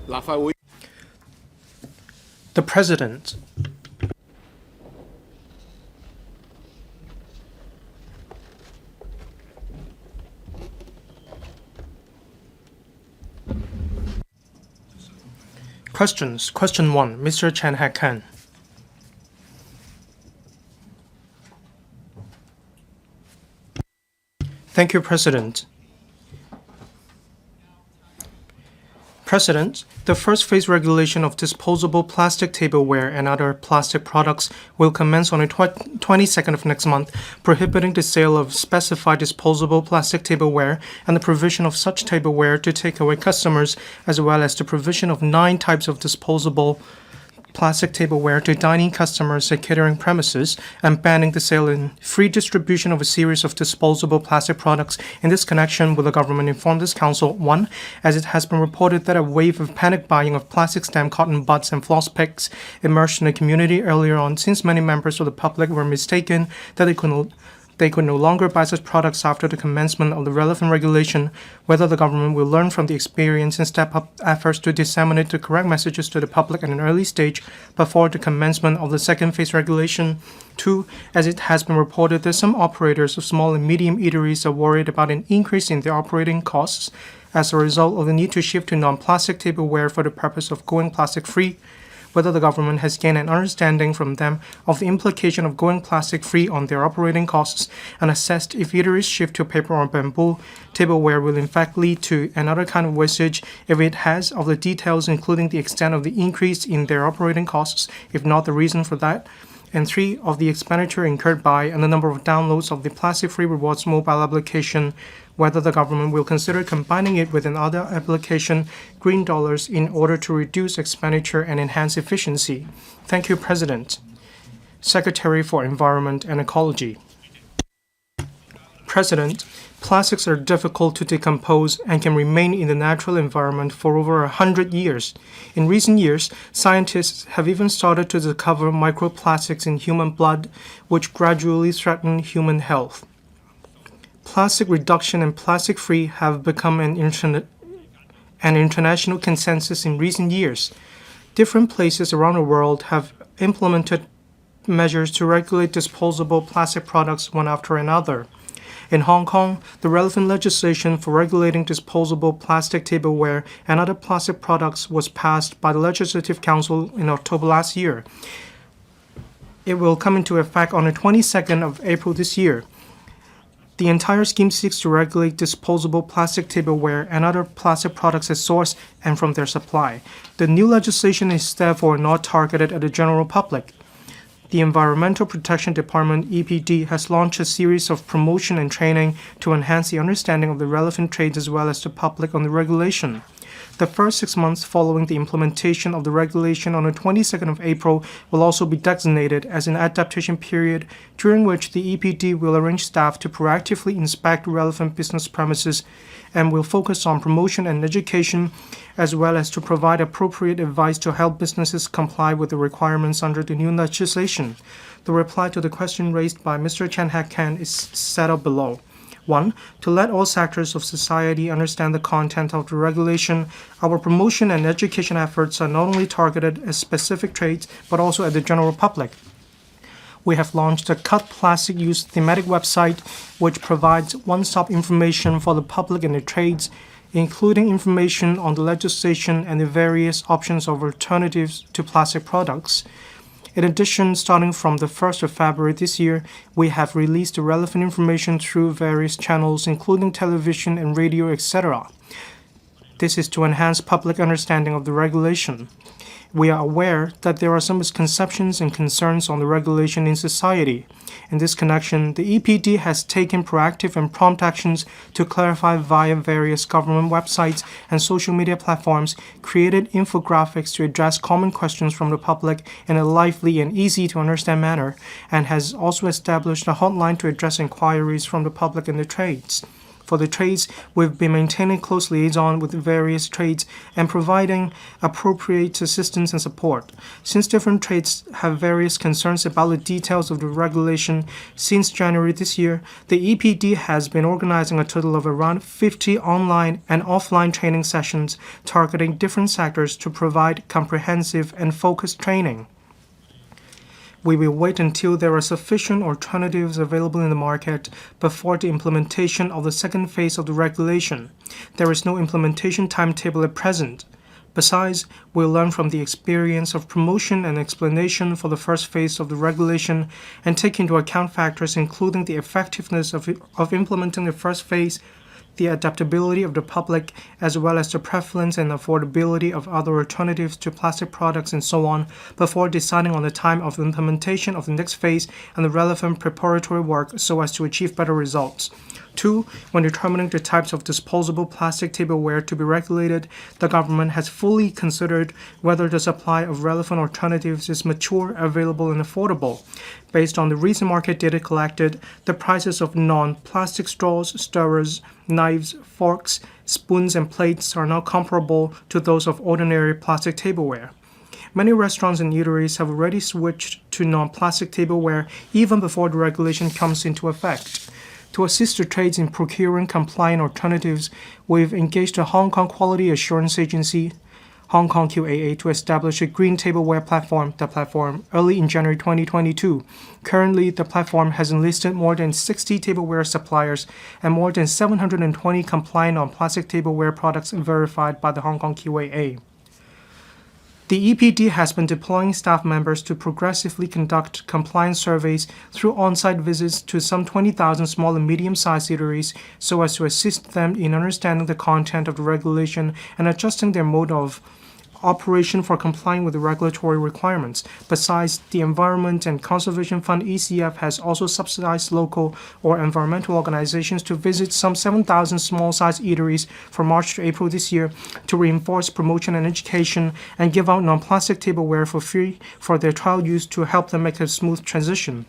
The President. Questions. Question 1. Mr. Chan Hak-kan. Thank you, President. President, the first phase regulation of disposable plastic tableware and other plastic products will commence on the 22nd of next month, prohibiting the sale of specified disposable plastic tableware and the provision of such tableware to takeaway customers, as well as the provision of 9 types of disposable plastic tableware to dining customers at catering premises, and banning the sale and free distribution of a series of disposable plastic products. In this connection, will the government inform this council? 1. As it has been reported that a wave of panic buying of plastic stem cotton buds and floss picks emerged in the community earlier on, since many members of the public were mistaken that they could no longer buy such products after the commencement of the relevant regulation, whether the government will learn from the experience and step up efforts to disseminate the correct messages to the public at an early stage before the commencement of the second phase regulation. 2. As it has been reported that some operators of small and medium eateries are worried about an increase in their operating costs as a result of the need to shift to non-plastic tableware for the purpose of going plastic-free, whether the government has gained an understanding from them of the implication of going plastic-free on their operating costs, and assessed if eateries shift to paper or bamboo tableware will in fact lead to another kind of wastage. If it has, of the details including the extent of the increase in their operating costs, if not the reason for that. And 3. Of the expenditure incurred by and the number of downloads of the Plastic-Free Rewards mobile application, whether the government will consider combining it with another application, Green Dollars, in order to reduce expenditure and enhance efficiency. Thank you, President. Secretary for Environment and Ecology. President, plastics are difficult to decompose and can remain in the natural environment for over 100 years. In recent years, scientists have even started to discover microplastics in human blood, which gradually threaten human health. Plastic reduction and plastic-free have become an international consensus in recent years. Different places around the world have implemented measures to regulate disposable plastic products one after another. In Hong Kong, the relevant legislation for regulating disposable plastic tableware and other plastic products was passed by the Legislative Council in October last year. It will come into effect on the 22nd of April this year. The entire scheme seeks to regulate disposable plastic tableware and other plastic products at source and from their supply. The new legislation is therefore not targeted at the general public. The Environmental Protection Department, EPD, has launched a series of promotion and training to enhance the understanding of the relevant trades as well as the public on the regulation. The first 6 months following the implementation of the regulation on the 22nd of April will also be designated as an adaptation period, during which the EPD will arrange staff to proactively inspect relevant business premises and will focus on promotion and education, as well as to provide appropriate advice to help businesses comply with the requirements under the new legislation. The reply to the question raised by Mr. Chan Hak-kan is set out below. 1. To let all sectors of society understand the content of the regulation, our promotion and education efforts are not only targeted at specific trades, but also at the general public. We have launched a Cut Plastic Use thematic website, which provides one-stop information for the public and the trades, including information on the legislation and the various options of alternatives to plastic products. In addition, starting from the 1st of February this year, we have released the relevant information through various channels, including television and radio, etc. This is to enhance public understanding of the regulation. We are aware that there are some misconceptions and concerns on the regulation in society. In this connection, the EPD has taken proactive and prompt actions to clarify via various government websites and social media platforms, created infographics to address common questions from the public in a lively and easy-to-understand manner, and has also established a hotline to address inquiries from the public and the trades. For the trades, we've been maintaining close liaison with various trades and providing appropriate assistance and support. Since different trades have various concerns about the details of the regulation, since January this year, the EPD has been organizing a total of around 50 online and offline training sessions targeting different sectors to provide comprehensive and focused training. We will wait until there are sufficient alternatives available in the market before the implementation of the second phase of the regulation. There is no implementation timetable at present. Besides, we'll learn from the experience of promotion and explanation for the first phase of the regulation and take into account factors including the effectiveness of implementing the first phase, the adaptability of the public, as well as the prevalence and affordability of other alternatives to plastic products and so on, before deciding on the time of implementation of the next phase and the relevant preparatory work so as to achieve better results. 2. When determining the types of disposable plastic tableware to be regulated, the government has fully considered whether the supply of relevant alternatives is mature, available, and affordable. Based on the recent market data collected, the prices of non-plastic straws, stirrers, knives, forks, spoons, and plates are now comparable to those of ordinary plastic tableware. Many restaurants and eateries have already switched to non-plastic tableware even before the regulation comes into effect. To assist the trades in procuring compliant alternatives, we've engaged the Hong Kong Quality Assurance Agency, Hong Kong QAA, to establish a green tableware platform, the platform, early in January 2022. Currently, the platform has enlisted more than 60 tableware suppliers and more than 720 compliant non-plastic tableware products verified by the Hong Kong QAA. The EPD has been deploying staff members to progressively conduct compliance surveys through on-site visits to some 20,000 small and medium-sized eateries so as to assist them in understanding the content of the regulation and adjusting their mode of operation for complying with the regulatory requirements. Besides, the Environment and Conservation Fund ECF has also subsidized local or environmental organizations to visit some 7,000 small-sized eateries from March to April this year to reinforce promotion and education and give out non-plastic tableware for free for their trial use to help them make a smooth transition.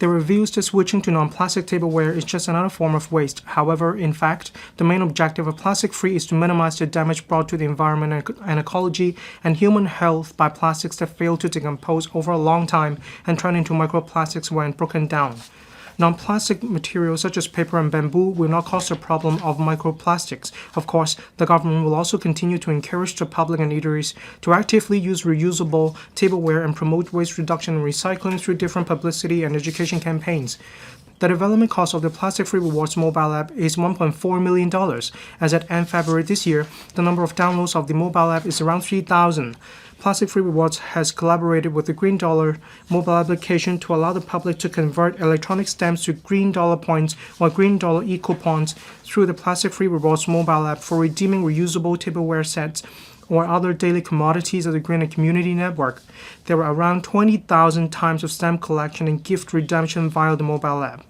There are views that switching to non-plastic tableware is just another form of waste. However, in fact, the main objective of plastic-free is to minimize the damage brought to the environment and ecology and human health by plastics that fail to decompose over a long time and turn into microplastics when broken down. Non-plastic materials such as paper and bamboo will not cause the problem of microplastics. Of course, the government will also continue to encourage the public and eateries to actively use reusable tableware and promote waste reduction and recycling through different publicity and education campaigns. The development cost of the Plastic-Free Rewards mobile app is $1.4 million, as at end February this year, the number of downloads of the mobile app is around 3,000. Plastic-Free Rewards has collaborated with the Green Dollar mobile application to allow the public to convert electronic stamps to Green Dollar points or Green Dollar e-coupons through the Plastic-Free Rewards mobile app for redeeming reusable tableware sets or other daily commodities of the Green and Community Network. There are around 20,000 times of stamp collection and gift redemption via the mobile app.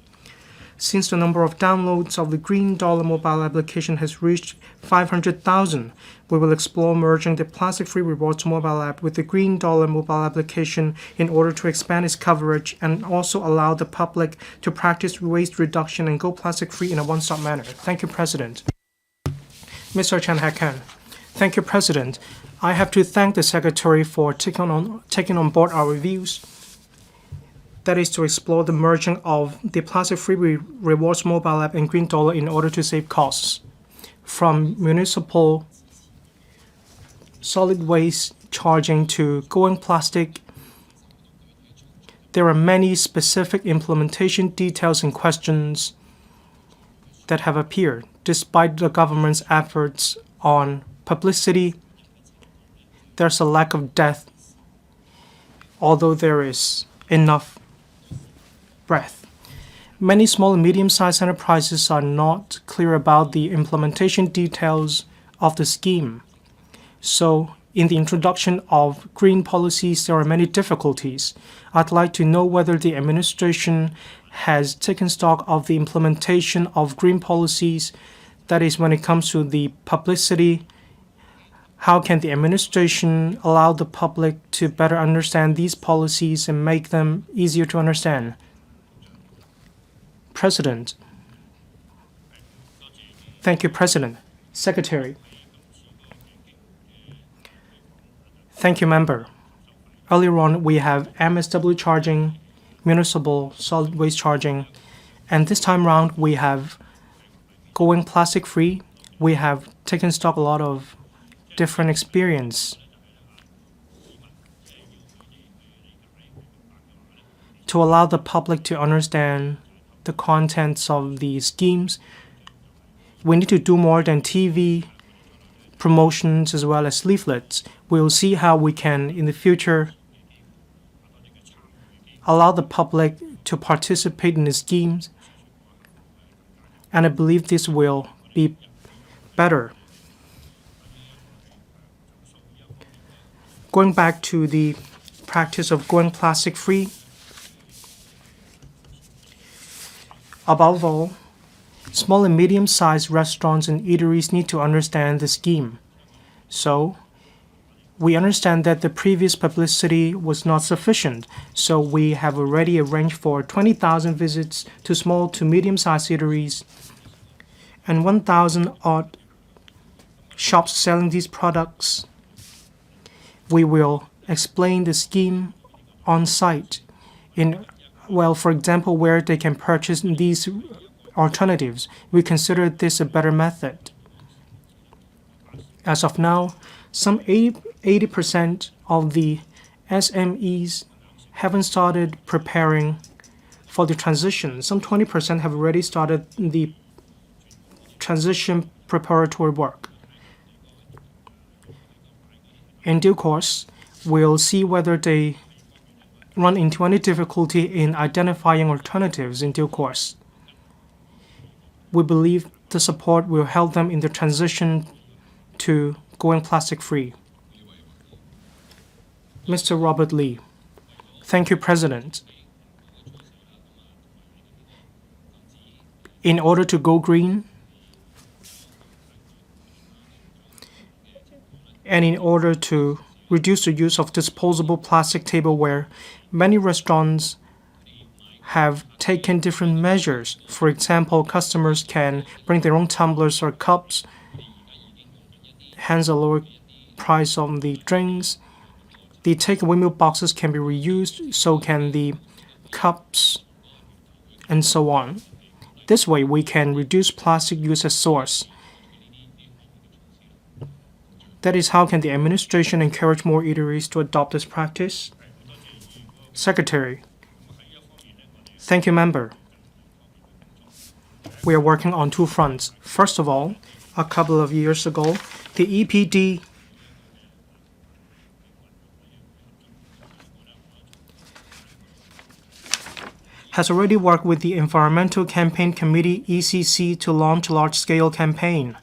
Since the number of downloads of the Green Dollar mobile application has reached 500,000, we will explore merging the Plastic-Free Rewards mobile app with the Green Dollar mobile application in order to expand its coverage and also allow the public to practice waste reduction and go plastic-free in a one-stop manner. Thank you, President. Mr. CHAN Hak-kan. Thank you, President. I have to thank the Secretary for taking on board our reviews. That is to explore the merging of the Plastic-Free Rewards mobile app and Green Dollar in order to save costs. From municipal solid waste charging to going plastic, there are many specific implementation details and questions that have appeared. Despite the government's efforts on publicity, there's a lack of depth, although there is enough breadth. Many small and medium-sized enterprises are not clear about the implementation details of the scheme. So, in the introduction of green policies, there are many difficulties. I'd like to know whether the administration has taken stock of the implementation of green policies, that is, when it comes to the publicity. How can the administration allow the public to better understand these policies and make them easier to understand? President, Thank you, President. Secretary. Thank you, Member. Earlier on, we have MSW charging, municipal solid waste charging, and this time round, we have going plastic free. We have taken stock a lot of different experience. To allow the public to understand the contents of the schemes, we need to do more than TV promotions as well as leaflets. We'll see how we can, in the future, allow the public to participate in the schemes, and I believe this will be better. Going back to the practice of going plastic free, above all, small and medium-sized restaurants and eateries need to understand the scheme. So, we understand that the previous publicity was not sufficient, so we have already arranged for 20,000 visits to small to medium-sized eateries and 1,000 odd shops selling these products. We will explain the scheme on site for example, where they can purchase these alternatives. We consider this a better method. As of now, some 80% of the SMEs haven't started preparing for the transition. Some 20% have already started the transition preparatory work. In due course, we'll see whether they run into any difficulty in identifying alternatives in due course. We believe the support will help them in the transition to going plastic free. Mr. Robert Lee. Thank you, President. In order to go green, and in order to reduce the use of disposable plastic tableware, many restaurants have taken different measures. For example, customers can bring their own tumblers or cups, hence a lower price on the drinks. The takeaway milk boxes can be reused, so can the cups, and so on. This way, we can reduce plastic use as source. That is, how can the administration encourage more eateries to adopt this practice? Secretary. Thank you, Member. We are working on two fronts. First of all, a couple of years ago, the EPD has already worked with the Environmental Campaign Committee, ECC, to launch a large-scale campaign.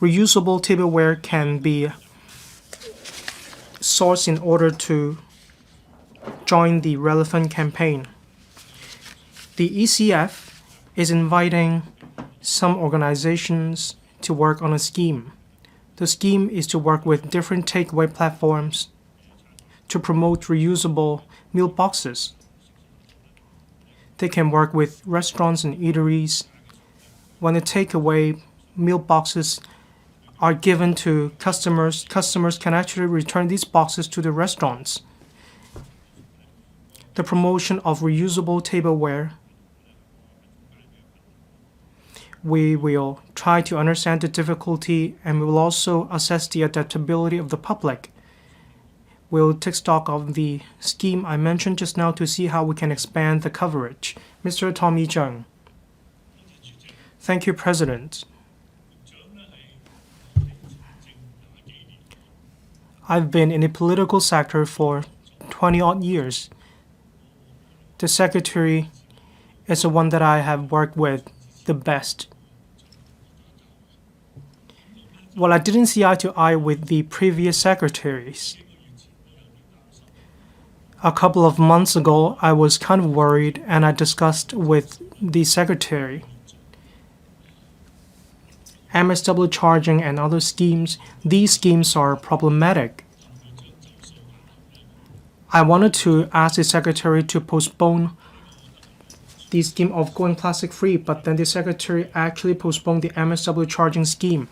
Reusable tableware can be sourced in order to join the relevant campaign. The ECF is inviting some organizations to work on a scheme. The scheme is to work with different takeaway platforms to promote reusable meal boxes. They can work with restaurants and eateries. When the takeaway meal boxes are given to customers can actually return these boxes to the restaurants. The promotion of reusable tableware. We will try to understand the difficulty, and we will also assess the adaptability of the public. We'll take stock of the scheme I mentioned just now to see how we can expand the coverage. Mr. Tommy Chung. Thank you, President. I've been in the political sector for 20-odd years. The secretary is the one that I have worked with the best. Well, I didn't see eye to eye with the previous secretaries. A couple of months ago, I was kind of worried, and I discussed with the secretary. MSW charging and other schemes, these schemes are problematic. I wanted to ask the secretary to postpone the scheme of going plastic free, but then the Secretary actually postponed the MSW charging scheme.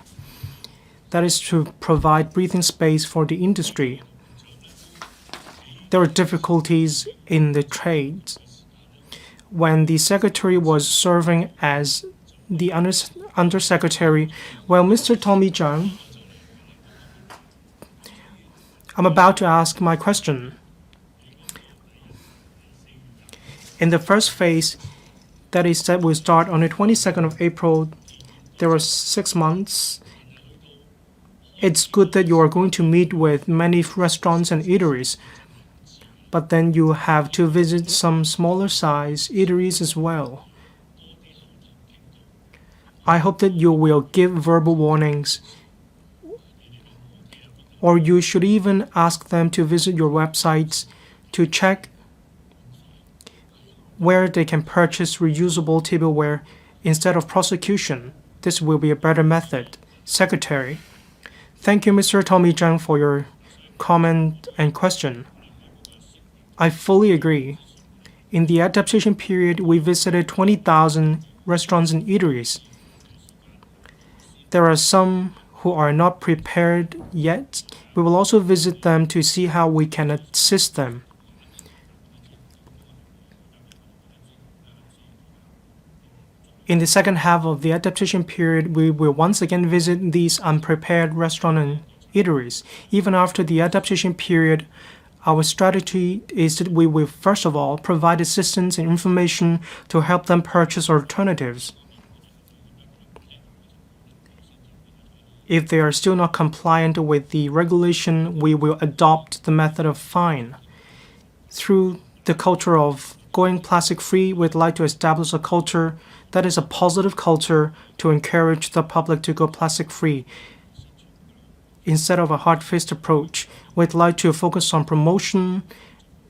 That is to provide breathing space for the industry. There are difficulties in the trade. When the Secretary was serving as the Undersecretary, well, Mr. Tommy Zhang, I'm about to ask my question. In the first phase, that is that will start on the 22nd of April, there are 6 months. It's good that you are going to meet with many restaurants and eateries, but then you have to visit some smaller size eateries as well. I hope that you will give verbal warnings, or you should even ask them to visit your websites to check where they can purchase reusable tableware instead of prosecution. This will be a better method. Secretary. Thank you, Mr. Tommy Zhang, for your comment and question. I fully agree. In the adaptation period, we visited 20,000 restaurants and eateries. There are some who are not prepared yet. We will also visit them to see how we can assist them. In the second half of the adaptation period, we will once again visit these unprepared restaurants and eateries. Even after the adaptation period, our strategy is that we will first of all provide assistance and information to help them purchase alternatives. If they are still not compliant with the regulation, we will adopt the method of fine. Through the culture of going plastic free, we'd like to establish a culture that is a positive culture to encourage the public to go plastic free. Instead of a hard-faced approach, we'd like to focus on promotion,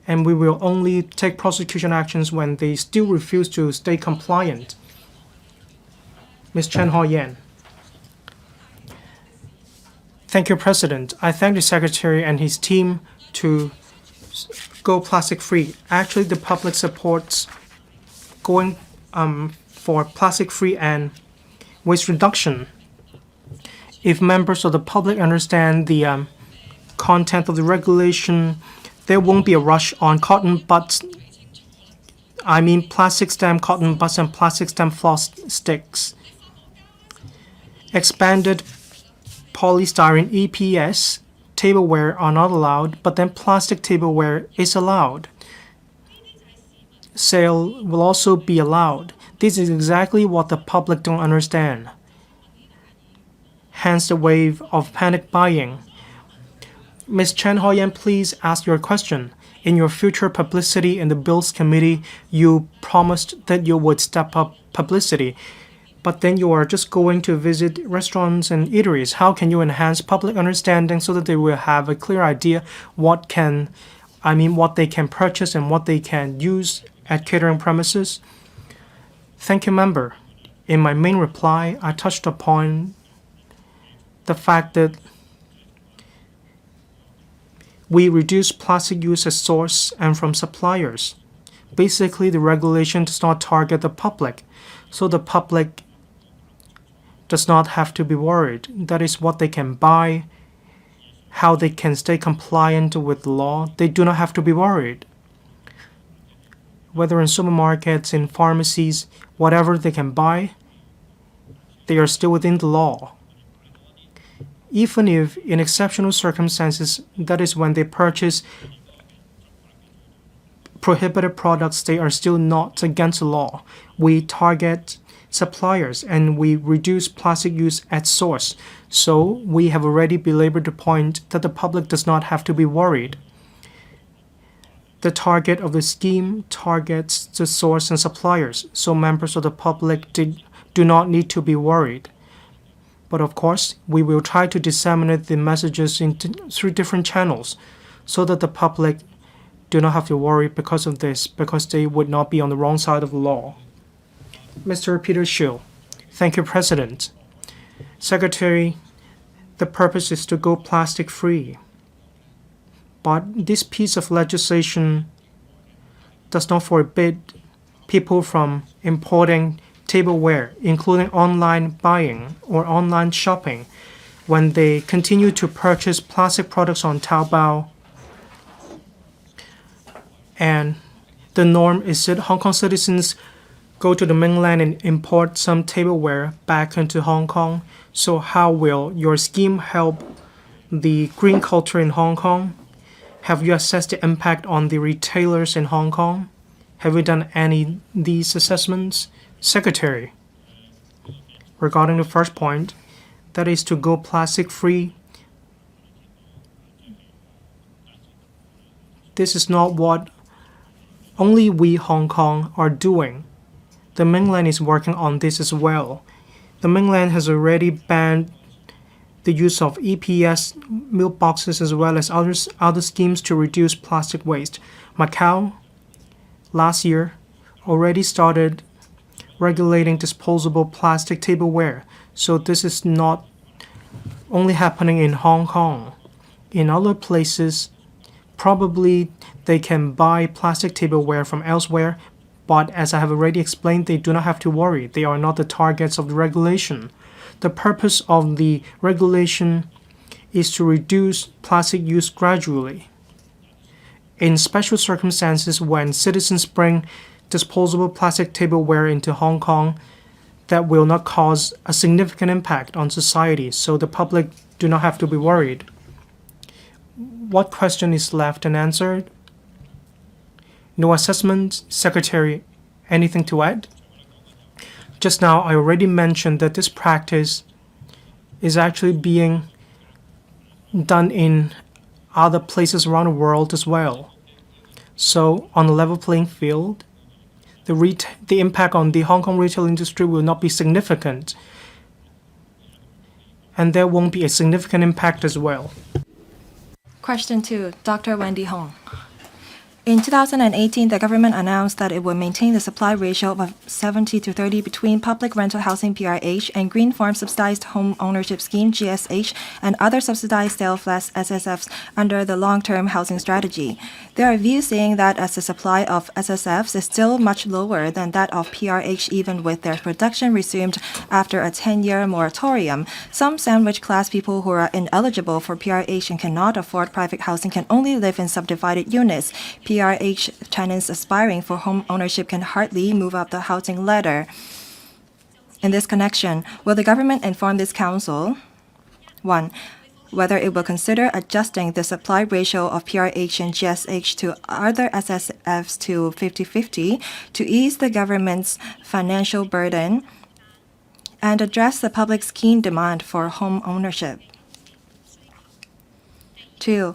and we will only take prosecution actions when they still refuse to stay compliant. Ms. Chen Hao-yan. Thank you, President. I thank the Secretary and his team to go plastic free. Actually, the public supports going for plastic free and waste reduction. If members of the public understand the content of the regulation, there won't be a rush on cotton buds. I mean plastic stem cotton buds and plastic stem floss sticks. Expanded polystyrene EPS tableware are not allowed, but then plastic tableware is allowed. Sale will also be allowed. This is exactly what the public don't understand. Hence the wave of panic buying. Ms. Chen Hao-yan, please ask your question. In your future publicity in the Bills Committee, you promised that you would step up publicity, but then you are just going to visit restaurants and eateries. How can you enhance public understanding so that they will have a clear idea what they can purchase and what they can use at catering premises? Thank you, member. In my main reply, I touched upon the fact that we reduce plastic use at source and from suppliers. Basically, the regulation does not target the public, so the public does not have to be worried. That is what they can buy, how they can stay compliant with the law. They do not have to be worried. Whether in supermarkets, in pharmacies, whatever they can buy, they are still within the law. Even if in exceptional circumstances, that is when they purchase prohibited products, they are still not against the law. We target suppliers and we reduce plastic use at source. So we have already belabored the point that the public does not have to be worried. The target of the scheme targets the source and suppliers, so members of the public do not need to be worried. But of course, we will try to disseminate the messages through different channels so that the public do not have to worry because of this, because they would not be on the wrong side of the law. Mr. Peter Shiu. Thank you, President. Secretary, the purpose is to go plastic free. But this piece of legislation does not forbid people from importing tableware, including online buying or online shopping, when they continue to purchase plastic products on Taobao. And the norm is that Hong Kong citizens go to the mainland and import some tableware back into Hong Kong. So how will your scheme help the green culture in Hong Kong? Have you assessed the impact on the retailers in Hong Kong? Have you done any of these assessments? Secretary, regarding the first point, that is to go plastic free, this is not what only we Hong Kong are doing. The mainland is working on this as well. The mainland has already banned the use of EPS milk boxes as well as other schemes to reduce plastic waste. Macau last year already started regulating disposable plastic tableware. So this is not only happening in Hong Kong. In other places, probably they can buy plastic tableware from elsewhere, but as I have already explained, they do not have to worry. They are not the targets of the regulation. The purpose of the regulation is to reduce plastic use gradually. In special circumstances, when citizens bring disposable plastic tableware into Hong Kong, that will not cause a significant impact on society, so the public do not have to be worried. What question is left unanswered? No assessment. Secretary, anything to add? Just now, I already mentioned that this practice is actually being done in other places around the world as well. So, on a level playing field, the impact on the Hong Kong retail industry will not be significant, and there won't be a significant impact as well. Question 2, Dr. Wendy Hong. In 2018, the government announced that it would maintain the supply ratio of 70-30 between public rental housing (PRH) and green farm subsidized home ownership scheme (GSH) and other subsidized sale flats (SSFs) under the long-term housing strategy. There are views saying that as the supply of SSFs is still much lower than that of PRH even with their production resumed after a 10-year moratorium, some sandwich class people who are ineligible for PRH and cannot afford private housing can only live in subdivided units. PRH tenants aspiring for home ownership can hardly move up the housing ladder. In this connection, will the government inform this council? 1. Whether it will consider adjusting the supply ratio of PRH and GSH to other SSFs to 50-50 to ease the government's financial burden and address the public's keen demand for home ownership. 2.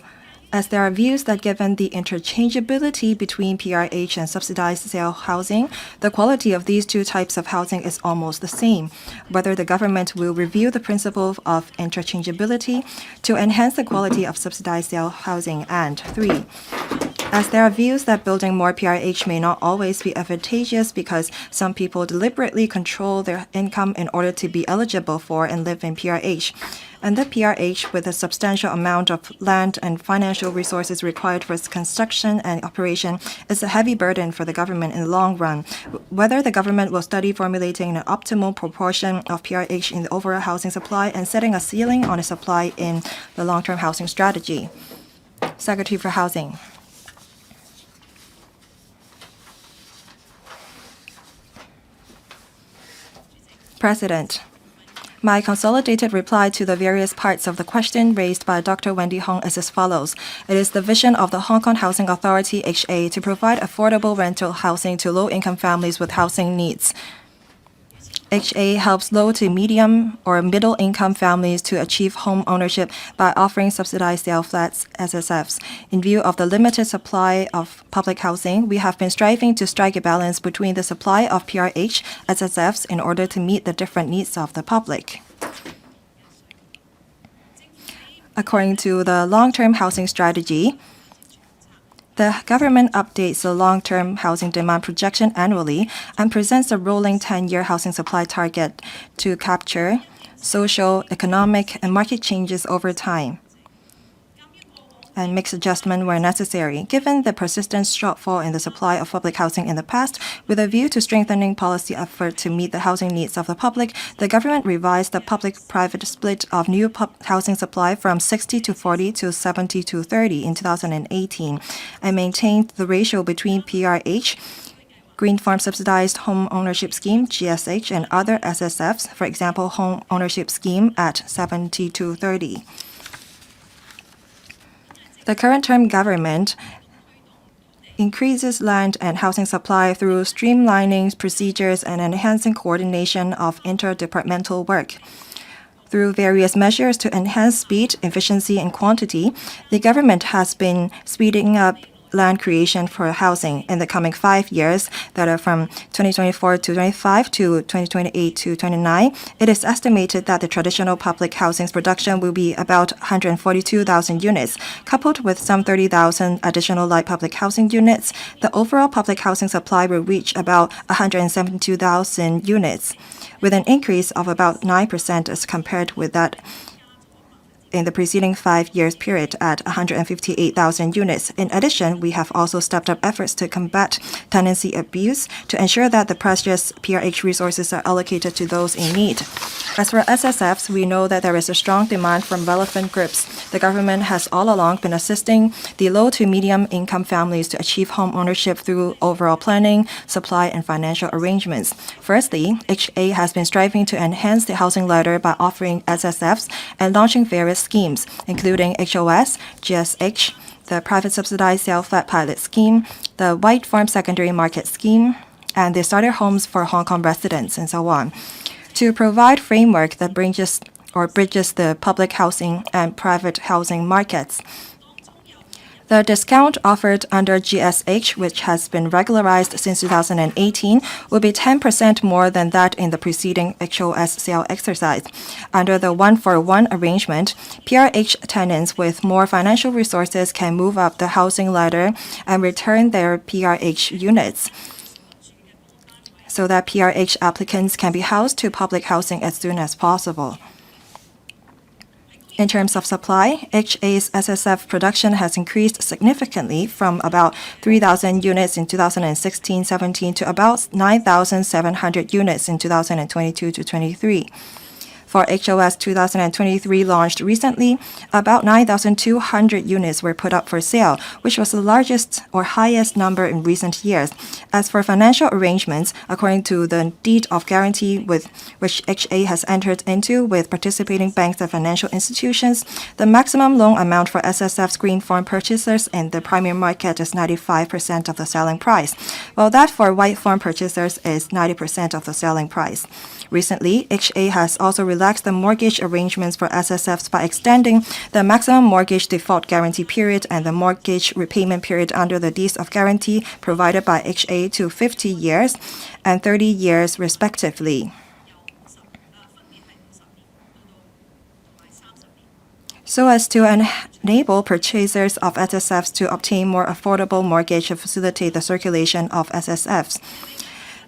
As there are views that given the interchangeability between PRH and subsidized sale housing, the quality of these two types of housing is almost the same, whether the government will review the principle of interchangeability to enhance the quality of subsidized sale housing. And 3. As there are views that building more PRH may not always be advantageous because some people deliberately control their income in order to be eligible for and live in PRH. And the PRH, with a substantial amount of land and financial resources required for its construction and operation, is a heavy burden for the government in the long run. Whether the government will study formulating an optimal proportion of PRH in the overall housing supply and setting a ceiling on the supply in the long-term housing strategy. Secretary for Housing. President. My consolidated reply to the various parts of the question raised by Dr. Wendy Hong is as follows. It is the vision of the Hong Kong Housing Authority HA to provide affordable rental housing to low-income families with housing needs. HA helps low to medium or middle-income families to achieve home ownership by offering subsidized sale flats (SSFs). In view of the limited supply of public housing, we have been striving to strike a balance between the supply of PRH SSFs in order to meet the different needs of the public. According to the long-term housing strategy, the government updates the long-term housing demand projection annually and presents a rolling 10-year housing supply target to capture social, economic, and market changes over time. and makes adjustment where necessary. Given the persistent shortfall in the supply of public housing in the past, with a view to strengthening policy effort to meet the housing needs of the public, the government revised the public-private split of new housing supply from 60-40 to 70-30 in 2018, and maintained the ratio between PRH, Green Farm Subsidized Home Ownership Scheme, GSH, and other SSFs, for example, Home Ownership Scheme, at 70-30. The current term government increases land and housing supply through streamlining procedures and enhancing coordination of interdepartmental work. Through various measures to enhance speed, efficiency, and quantity, the government has been speeding up land creation for housing in the coming 5 years that are from 2024 to 25 to 2028 to 29. It is estimated that the traditional public housing's production will be about 142,000 units. Coupled with some 30,000 additional light public housing units, the overall public housing supply will reach about 172,000 units, with an increase of about 9% as compared with that in the preceding 5 years period at 158,000 units. In addition, we have also stepped up efforts to combat tenancy abuse to ensure that the precious PRH resources are allocated to those in need. As for SSFs, we know that there is a strong demand from relevant groups. The government has all along been assisting the low to medium income families to achieve home ownership through overall planning, supply, and financial arrangements. Firstly, HA has been striving to enhance the housing ladder by offering SSFs and launching various schemes, including HOS, GSH, the Private Subsidized Sale Flat Pilot Scheme, the White Farm Secondary Market Scheme, and the Starter Homes for Hong Kong residents, and so on, to provide framework that bridges the public housing and private housing markets. The discount offered under GSH, which has been regularized since 2018, will be 10% more than that in the preceding HOS sale exercise. Under the 1-for-1 arrangement, PRH tenants with more financial resources can move up the housing ladder and return their PRH units, so that PRH applicants can be housed to public housing as soon as possible. In terms of supply, HA's SSF production has increased significantly from about 3,000 units in 2016-17 to about 9,700 units in 2022-23. For HOS 2023 launched recently, about 9,200 units were put up for sale, which was the largest or highest number in recent years. As for financial arrangements, according to the deed of guarantee with which HA has entered into with participating banks and financial institutions, the maximum loan amount for SSF's green farm purchasers in the primary market is 95% of the selling price, while that for white farm purchasers is 90% of the selling price. Recently, HA has also relaxed the mortgage arrangements for SSFs by extending the maximum mortgage default guarantee period and the mortgage repayment period under the deeds of guarantee provided by HA to 50 years and 30 years respectively, so as to enable purchasers of SSFs to obtain more affordable mortgage to facilitate the circulation of SSFs.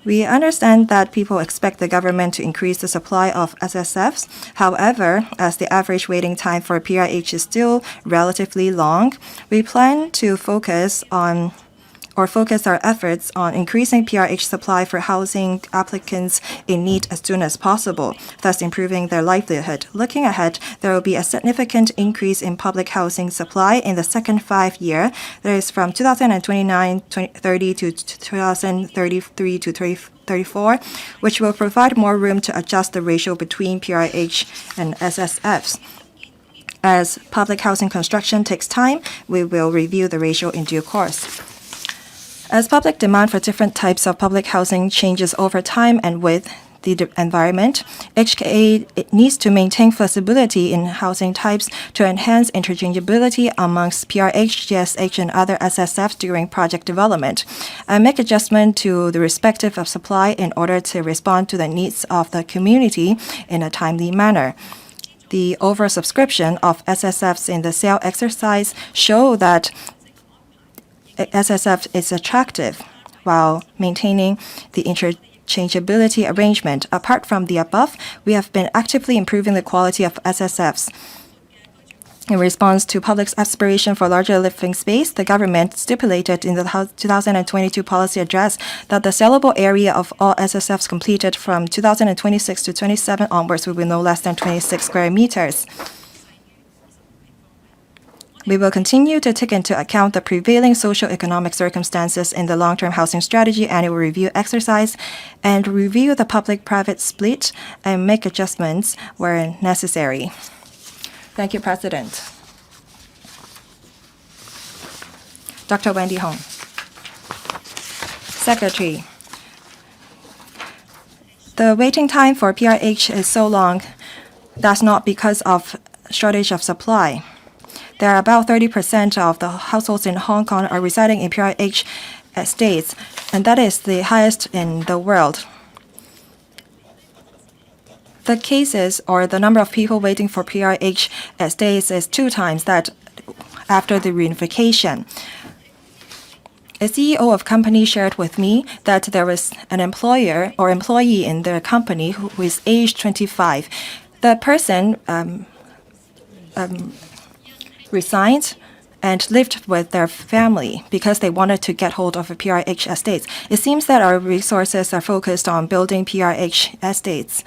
We understand that people expect the government to increase the supply of SSFs. However, as the average waiting time for PRH is still relatively long, we plan to focus our efforts on increasing PRH supply for housing applicants in need as soon as possible, thus improving their livelihood. Looking ahead, there will be a significant increase in public housing supply in the second 5 year. That is from 2029-30 to 2033 to 34, which will provide more room to adjust the ratio between PRH and SSFs. As public housing construction takes time, we will review the ratio in due course. As public demand for different types of public housing changes over time and with the environment, HKA needs to maintain flexibility in housing types to enhance interchangeability amongst PRH, GSH, and other SSFs during project development, and make adjustment to the respective of supply in order to respond to the needs of the community in a timely manner. The oversubscription of SSFs in the sale exercise show that SSF is attractive while maintaining the interchangeability arrangement. Apart from the above, we have been actively improving the quality of SSFs. In response to public's aspiration for larger living space, the government stipulated in the 2022 policy address that the sellable area of all SSFs completed from 2026 to 27 onwards will be no less than 26 square meters. We will continue to take into account the prevailing socio-economic circumstances in the long-term housing strategy annual review exercise and review the public-private split and make adjustments where necessary. Thank you, President. Dr. Wendy Hong. Secretary. The waiting time for PRH is so long. That's not because of shortage of supply. There are about 30% of the households in Hong Kong are residing in PRH estates, and that is the highest in the world. The cases or the number of people waiting for PRH estates is 2 times that after the reunification. A CEO of company shared with me that there was an employer or employee in their company who is aged 25. The person resigned and lived with their family because they wanted to get hold of a PRH estates. It seems that our resources are focused on building PRH estates.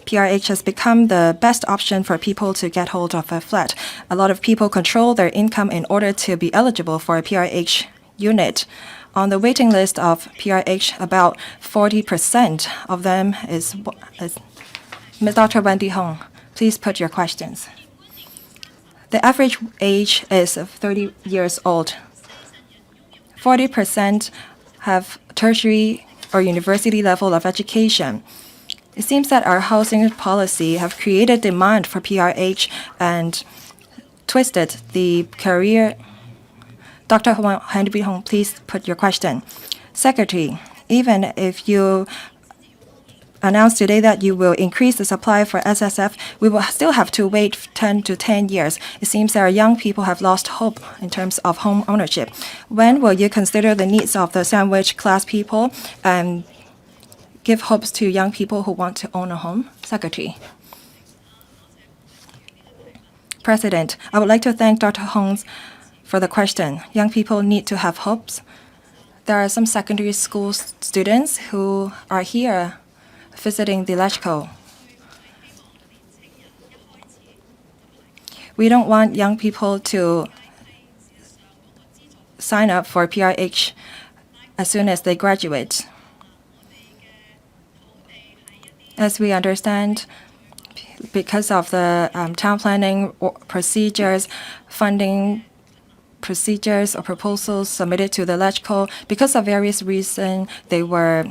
PRH has become the best option for people to get hold of a flat. A lot of people control their income in order to be eligible for a PRH unit. On the waiting list of PRH, about 40% of them is Ms. Dr. Wendy Hong. Please put your questions. The average age is 30 years old. 40% have tertiary or university level of education. It seems that our housing policy have created demand for PRH and twisted the career. Dr. Hon Wendy Hong, please put your question. Secretary, even if you announced today that you will increase the supply for SSF, we will still have to wait 10 to 10 years. It seems that our young people have lost hope in terms of home ownership. When will you consider the needs of the sandwich class people and give hopes to young people who want to own a home? Secretary. President, I would like to thank Dr. Hong for the question. Young people need to have hopes. There are some secondary school students who are here visiting the LegCo. We don't want young people to sign up for PRH as soon as they graduate. As we understand, because of the town planning procedures, funding procedures or proposals submitted to the LegCo, because of various reasons, they were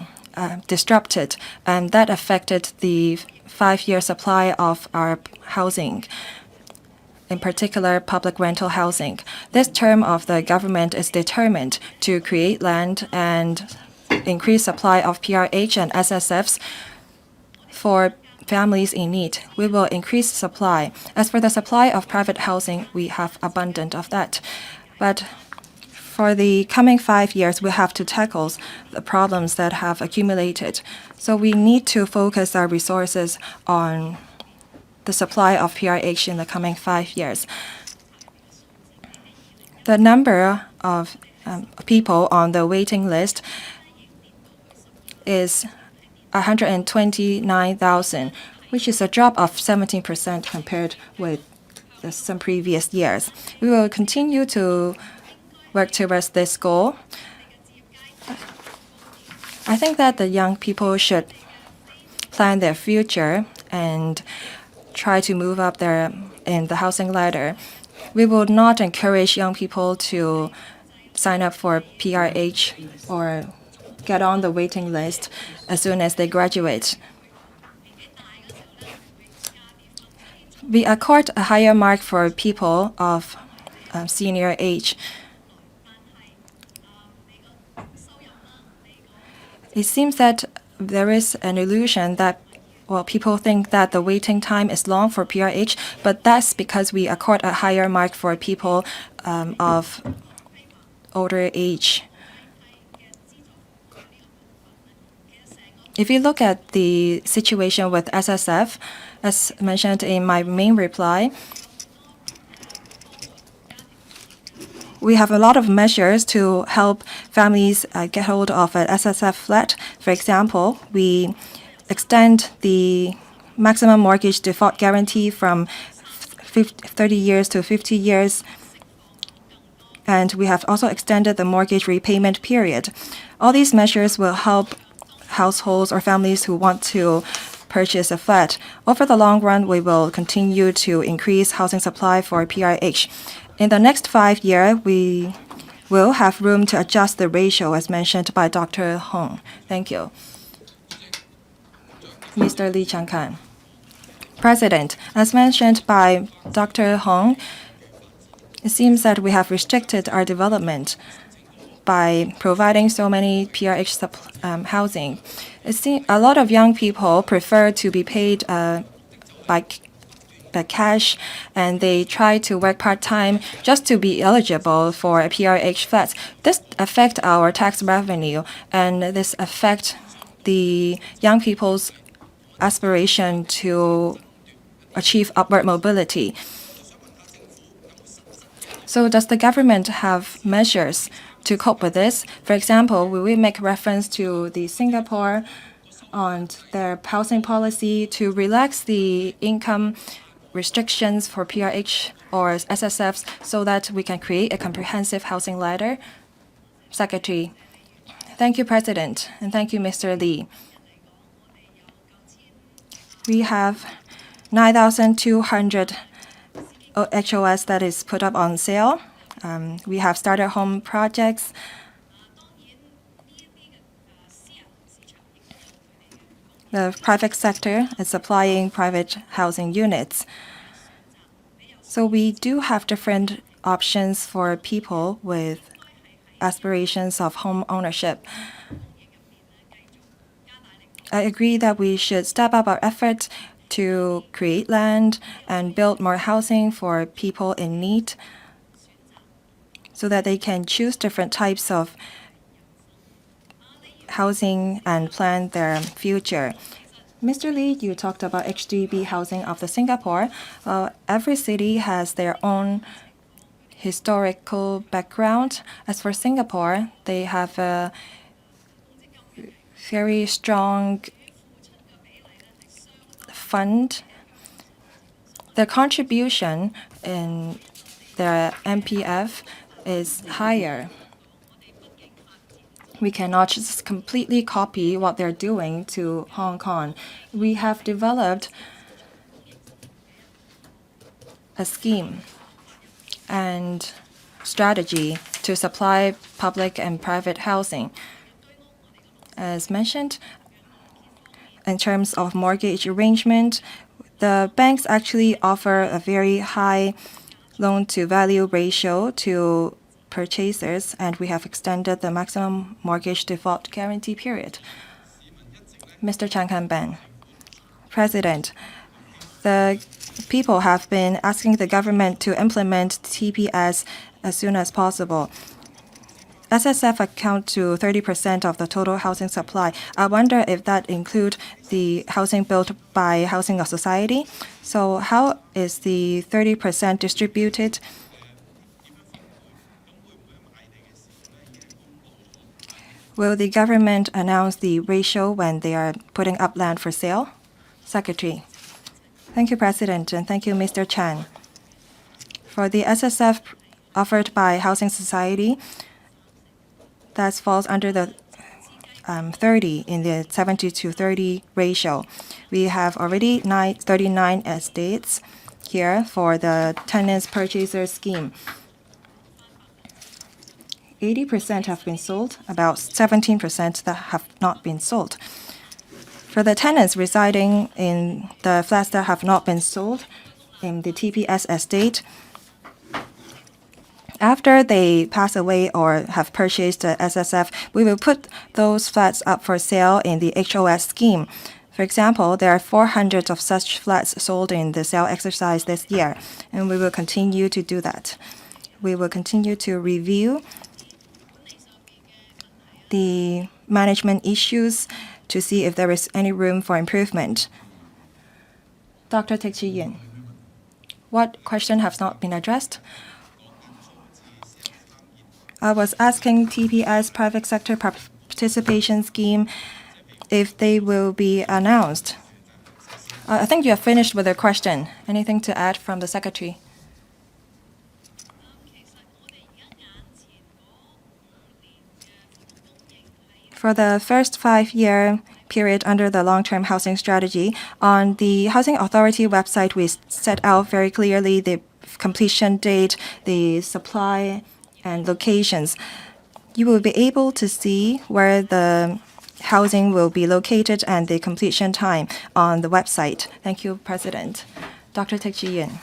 disrupted, and that affected the 5-year supply of our housing, in particular public rental housing. This term of the government is determined to create land and increase supply of PRH and SSFs for families in need. We will increase supply. As for the supply of private housing, we have abundant of that. But for the coming 5 years, we have to tackle the problems that have accumulated. So we need to focus our resources on the supply of PRH in the coming 5 years. The number of people on the waiting list is 129,000, which is a drop of 17% compared with some previous years. We will continue to work towards this goal. I think that the young people should plan their future and try to move up there in the housing ladder. We will not encourage young people to sign up for PRH or get on the waiting list as soon as they graduate. We accord a higher mark for people of senior age. It seems that there is an illusion that, well, people think that the waiting time is long for PRH, but that's because we accord a higher mark for people of older age. If you look at the situation with SSF, as mentioned in my main reply, we have a lot of measures to help families get hold of an SSF flat. For example, we extend the maximum mortgage default guarantee from 30 years to 50 years. And we have also extended the mortgage repayment period. All these measures will help households or families who want to purchase a flat. Over the long run, we will continue to increase housing supply for PRH. In the next 5 years, we will have room to adjust the ratio as mentioned by Dr. Hong. Thank you. Mr. Lee Chang-kan. President, as mentioned by Dr. Hong, it seems that we have restricted our development by providing so many PRH housing. It seems a lot of young people prefer to be paid by cash, and they try to work part-time just to be eligible for a PRH flats. This affects our tax revenue, and this affects the young people's aspiration to achieve upward mobility. So does the government have measures to cope with this? For example, we will make reference to the Singapore on their housing policy to relax the income restrictions for PRH or SSFs so that we can create a comprehensive housing ladder? Secretary. Thank you, President, and thank you, Mr. Lee. We have 9,200 HOS that is put up on sale. We have started home projects. The private sector is supplying private housing units. So we do have different options for people with aspirations of home ownership. I agree that we should step up our efforts to create land and build more housing for people in need so that they can choose different types of housing and plan their future. Mr. Lee, you talked about HDB housing of the Singapore. Every city has their own historical background. As for Singapore, they have a very strong fund. The contribution in their MPF is higher. We cannot just completely copy what they're doing to Hong Kong. We have developed a scheme and strategy to supply public and private housing. As mentioned, in terms of mortgage arrangement, the banks actually offer a very high loan-to-value ratio to purchasers, and we have extended the maximum mortgage default guarantee period. Mr. Chan Kan-ban. President, the people have been asking the government to implement TPS as soon as possible. SSF account to 30% of the total housing supply. I wonder if that include the housing built by housing of society. So how is the 30% distributed? Will the government announce the ratio when they are putting up land for sale? Secretary. Thank you, President, and thank you, Mr. Chan. For the SSF offered by Housing Society, that falls under the 30 in the 70 to 30 ratio. We have already 39 estates here for the tenants purchaser scheme. 80% have been sold, about 17% that have not been sold. For the tenants residing in the flats that have not been sold in the TPS estate, after they pass away or have purchased the SSF, we will put those flats up for sale in the HOS scheme. For example, there are 400 of such flats sold in the sale exercise this year, and we will continue to do that. We will continue to review the management issues to see if there is any room for improvement. Dr. Teck Chi-yin, what question has not been addressed? I was asking TPS private sector participation scheme if they will be announced. I think you have finished with the question. Anything to add from the Secretary? For the first 5-year period under the long-term housing strategy, on the Housing Authority website, we set out very clearly the completion date, the supply, and locations. You will be able to see where the housing will be located and the completion time on the website. Thank you, President. Dr. Teck Chi-yin.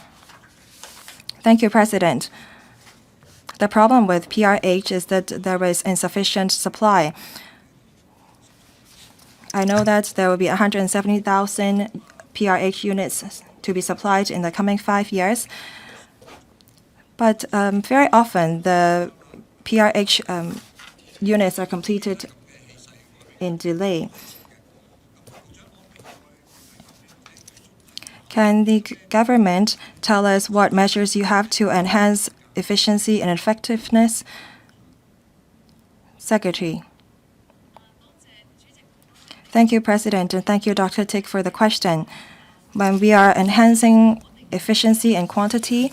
Thank you, President. The problem with PRH is that there is insufficient supply. I know that there will be 170,000 PRH units to be supplied in the coming 5 years. But very often, the PRH units are completed in delay. Can the government tell us what measures you have to enhance efficiency and effectiveness? Secretary. Thank you, President, and thank you, Dr. Tick, for the question. When we are enhancing efficiency and quantity,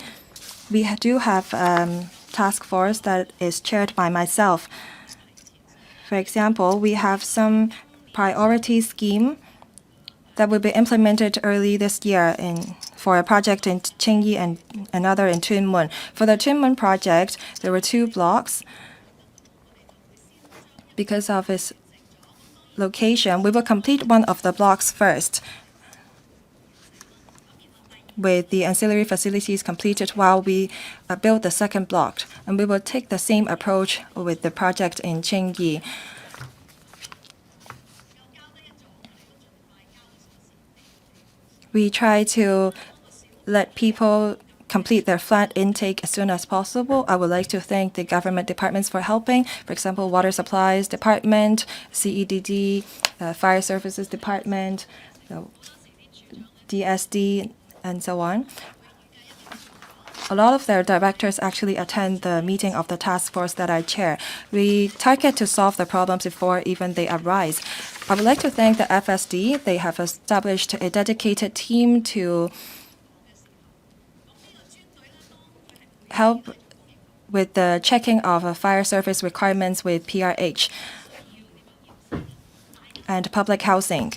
we do have a task force that is chaired by myself. For example, we have some priority scheme that will be implemented early this year for a project in Qingyi and another in Tuen Mun. For the Tuen Mun project, there were 2 blocks. Because of its location, we will complete one of the blocks first, with the ancillary facilities completed while we build the second block. And we will take the same approach with the project in Qingyi. We try to let people complete their flat intake as soon as possible. I would like to thank the government departments for helping. For example, Water Supplies Department, CEDD, Fire Services Department, DSD, and so on. A lot of their directors actually attend the meeting of the task force that I chair. We target to solve the problems before even they arise. I would like to thank the FSD. They have established a dedicated team to help with the checking of fire service requirements with PRH and public housing.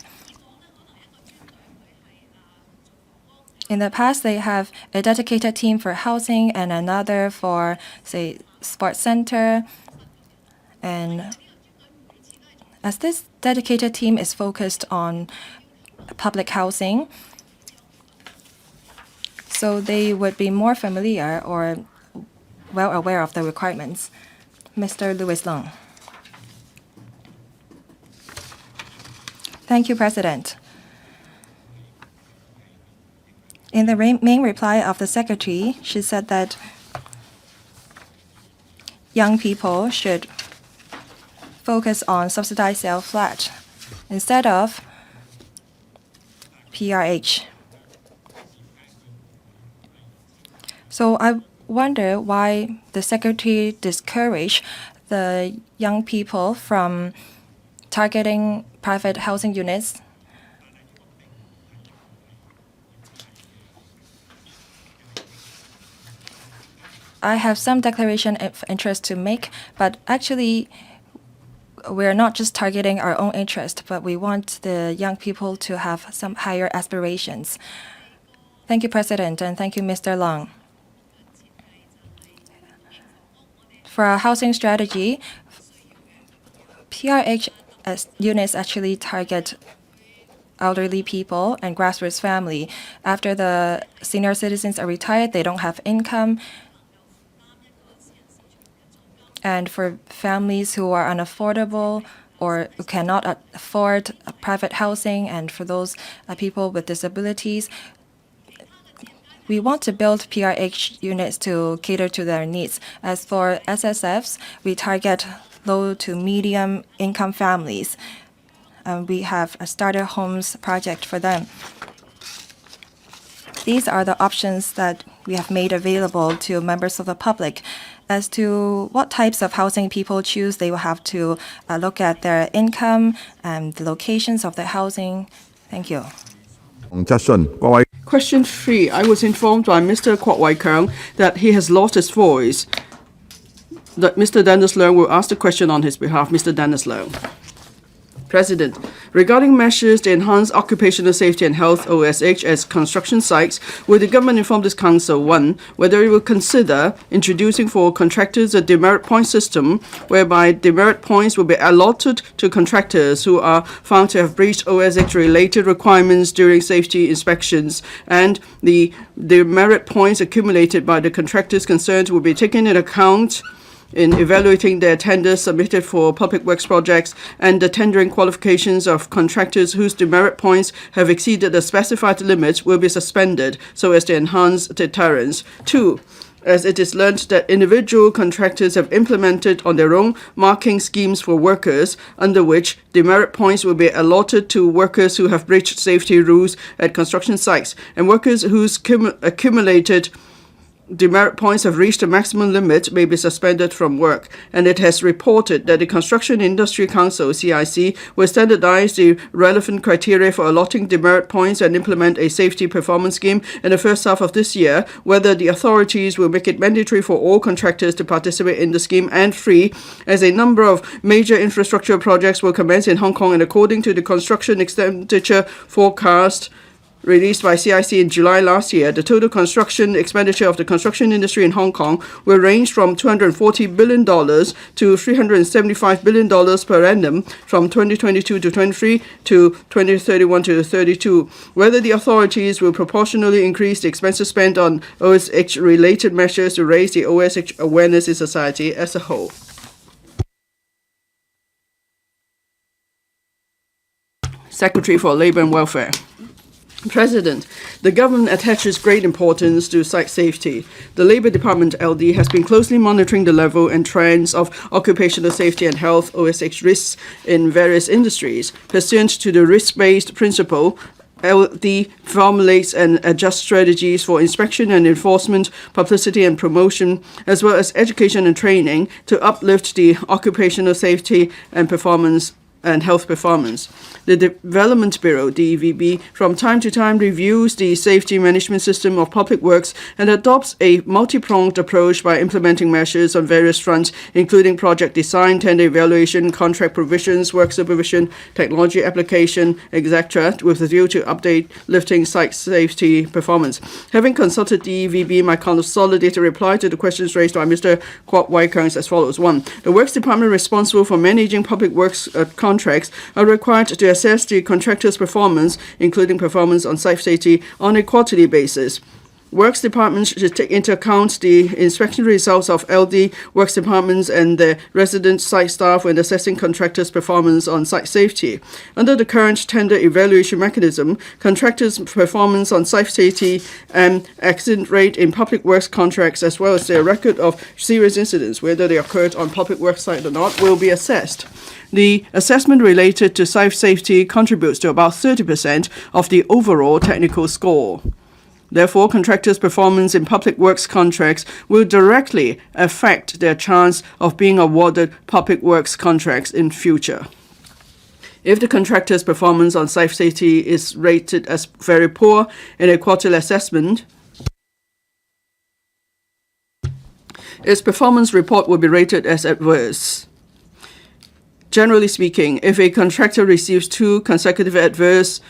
In the past, they have a dedicated team for housing and another for, say, sports center. And as this dedicated team is focused on public housing, so they would be more familiar or well aware of the requirements. Mr. Louis Leung. Thank you, President. In the main reply of the Secretary, she said that young people should focus on subsidized sale flat instead of PRH. So I wonder why the Secretary discouraged the young people from targeting private housing units. I have some declaration of interest to make, but actually we're not just targeting our own interest, but we want the young people to have some higher aspirations. Thank you, President, and thank you, Mr. Leung. For our housing strategy, PRH units actually target elderly people and grassroots family. After the senior citizens are retired, they don't have income. And for families who are unaffordable or who cannot afford private housing, and for those people with disabilities, we want to build PRH units to cater to their needs. As for SSFs, we target low to medium income families. we have a starter homes project for them. These are the options that we have made available to members of the public. As to what types of housing people choose, they will have to look at their income and the locations of their housing. Thank you. Question 3. I was informed by Mr. KWOK Wai-keung that he has lost his voice. That Mr. Dennis LEUNG will ask the question on his behalf. Mr. Dennis LEUNG. President, regarding measures to enhance occupational safety and health (OSH) at construction sites, will the government inform this council 1. Whether it will consider introducing for contractors a demerit point system whereby demerit points will be allotted to contractors who are found to have breached OSH-related requirements during safety inspections, and the demerit points accumulated by the contractors concerned will be taken into account in evaluating their tenders submitted for public works projects, and the tendering qualifications of contractors whose demerit points have exceeded the specified limit will be suspended so as to enhance deterrence. 2. As it is learned that individual contractors have implemented on their own marking schemes for workers, under which demerit points will be allotted to workers who have breached safety rules at construction sites, and workers whose accumulated demerit points have reached a maximum limit may be suspended from work, and it has reported that the Construction Industry Council (CIC) will standardize the relevant criteria for allotting demerit points and implement a safety performance scheme in the first half of this year. Whether the authorities will make it mandatory for all contractors to participate in the scheme, and 3, as a number of major infrastructure projects will commence in Hong Kong, and according to the construction expenditure forecast released by CIC in July last year, the total construction expenditure of the construction industry in Hong Kong will range from $240 billion to $375 billion per annum from 2022 to 23 to 2031 to 32. Whether the authorities will proportionally increase the expenses spent on OSH-related measures to raise the OSH awareness in society as a whole. Secretary for Labour and Welfare. President, the government attaches great importance to site safety. The Labour Department (LD) has been closely monitoring the level and trends of occupational safety and health (OSH) risks in various industries. Pursuant to the risk-based principle, LD formulates and adjusts strategies for inspection and enforcement, publicity and promotion, as well as education and training to uplift the occupational safety and performance and health performance. The Development Bureau, DEVB, from time to time reviews the safety management system of public works and adopts a multi-pronged approach by implementing measures on various fronts, including project design, tender evaluation, contract provisions, work supervision, technology application, etc., with the view to update lifting site safety performance. Having consulted DEVB, my consolidated reply to the questions raised by Mr. KWOK Wai-keung is as follows. 1. The Works Department responsible for managing public works contracts are required to assess the contractor's performance, including performance on site safety, on a quarterly basis. Works departments should take into account the inspection results of LD works departments and the resident site staff when assessing contractors' performance on site safety. Under the current tender evaluation mechanism, contractors' performance on site safety and accident rate in public works contracts, as well as their record of serious incidents, whether they occurred on public works site or not, will be assessed. The assessment related to site safety contributes to about 30% of the overall technical score. Therefore, contractors' performance in public works contracts will directly affect their chance of being awarded public works contracts in future. If the contractor's performance on site safety is rated as very poor in a quarterly assessment, its performance report will be rated as adverse. Generally speaking, if a contractor receives 2 consecutive adverse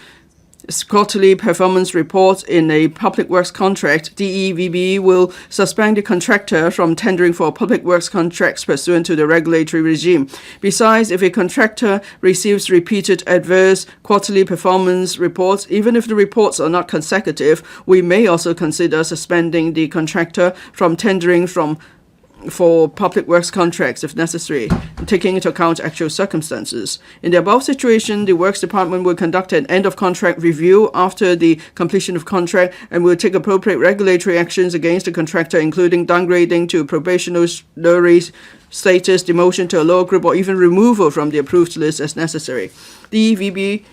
quarterly performance reports in a public works contract, DEVB will suspend the contractor from tendering for public works contracts pursuant to the regulatory regime. Besides, if a contractor receives repeated adverse quarterly performance reports, even if the reports are not consecutive, we may also consider suspending the contractor from tendering for public works contracts if necessary, taking into account actual circumstances. In the above situation, the Works Department will conduct an end-of-contract review after the completion of contract and will take appropriate regulatory actions against the contractor, including downgrading to probationary status, demotion to a lower group, or even removal from the approved list as necessary. The EVB,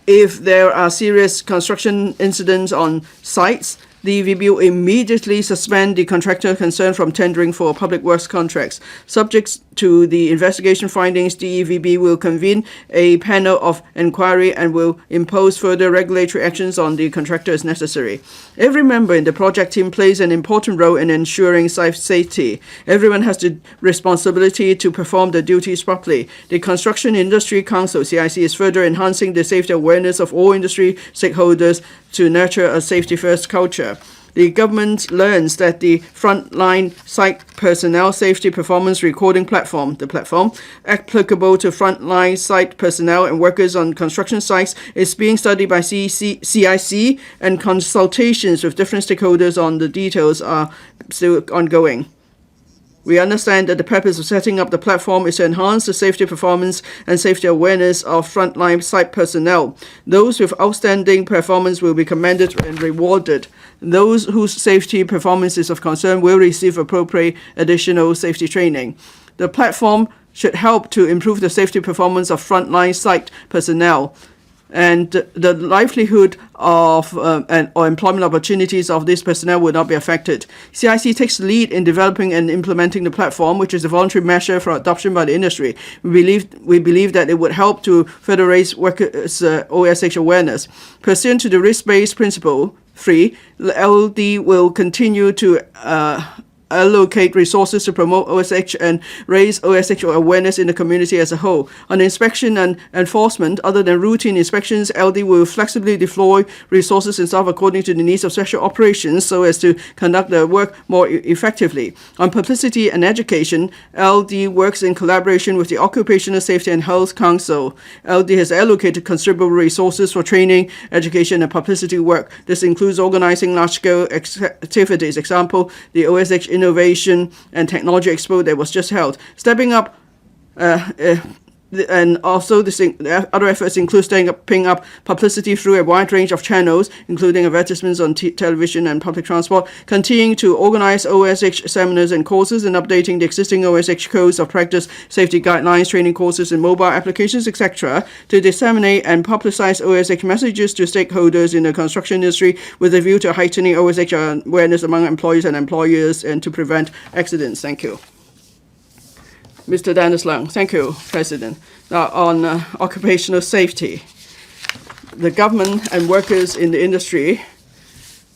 if there are serious construction incidents on sites, the EVB will immediately suspend the contractor concerned from tendering for public works contracts. Subject to the investigation findings, the EVB will convene a panel of inquiry and will impose further regulatory actions on the contractor as necessary. Every member in the project team plays an important role in ensuring safety. Everyone has the responsibility to perform the duties properly. The Construction Industry Council, CIC, is further enhancing the safety awareness of all industry stakeholders to nurture a safety-first culture. The government learns that the frontline site personnel safety performance recording platform, the platform, applicable to frontline site personnel and workers on construction sites, is being studied by CIC, and consultations with different stakeholders on the details are still ongoing. We understand that the purpose of setting up the platform is to enhance the safety performance and safety awareness of frontline site personnel. Those with outstanding performance will be commended and rewarded. Those whose safety performance is of concern will receive appropriate additional safety training. The platform should help to improve the safety performance of frontline site personnel, and the livelihood of or employment opportunities of these personnel will not be affected. CIC takes the lead in developing and implementing the platform, which is a voluntary measure for adoption by the industry. We believe that it would help to further raise workers' OSH awareness. Pursuant to the risk-based principle 3, LD will continue to allocate resources to promote OSH and raise OSH awareness in the community as a whole. On inspection and enforcement, other than routine inspections, LD will flexibly deploy resources and staff according to the needs of special operations so as to conduct the work more effectively. On publicity and education, LD works in collaboration with the Occupational Safety and Health Council. LD has allocated considerable resources for training, education, and publicity work. This includes organizing large-scale activities. Example, the OSH Innovation and Technology Expo that was just held. Stepping up, and also the other efforts include stepping up publicity through a wide range of channels, including advertisements on television and public transport, continuing to organize OSH seminars and courses, and updating the existing OSH codes of practice, safety guidelines, training courses, and mobile applications, etc., to disseminate and publicize OSH messages to stakeholders in the construction industry with a view to heightening OSH awareness among employees and employers and to prevent accidents. Thank you. Mr. Dennis LEUNG. Thank you, President. Now, on occupational safety, the government and workers in the industry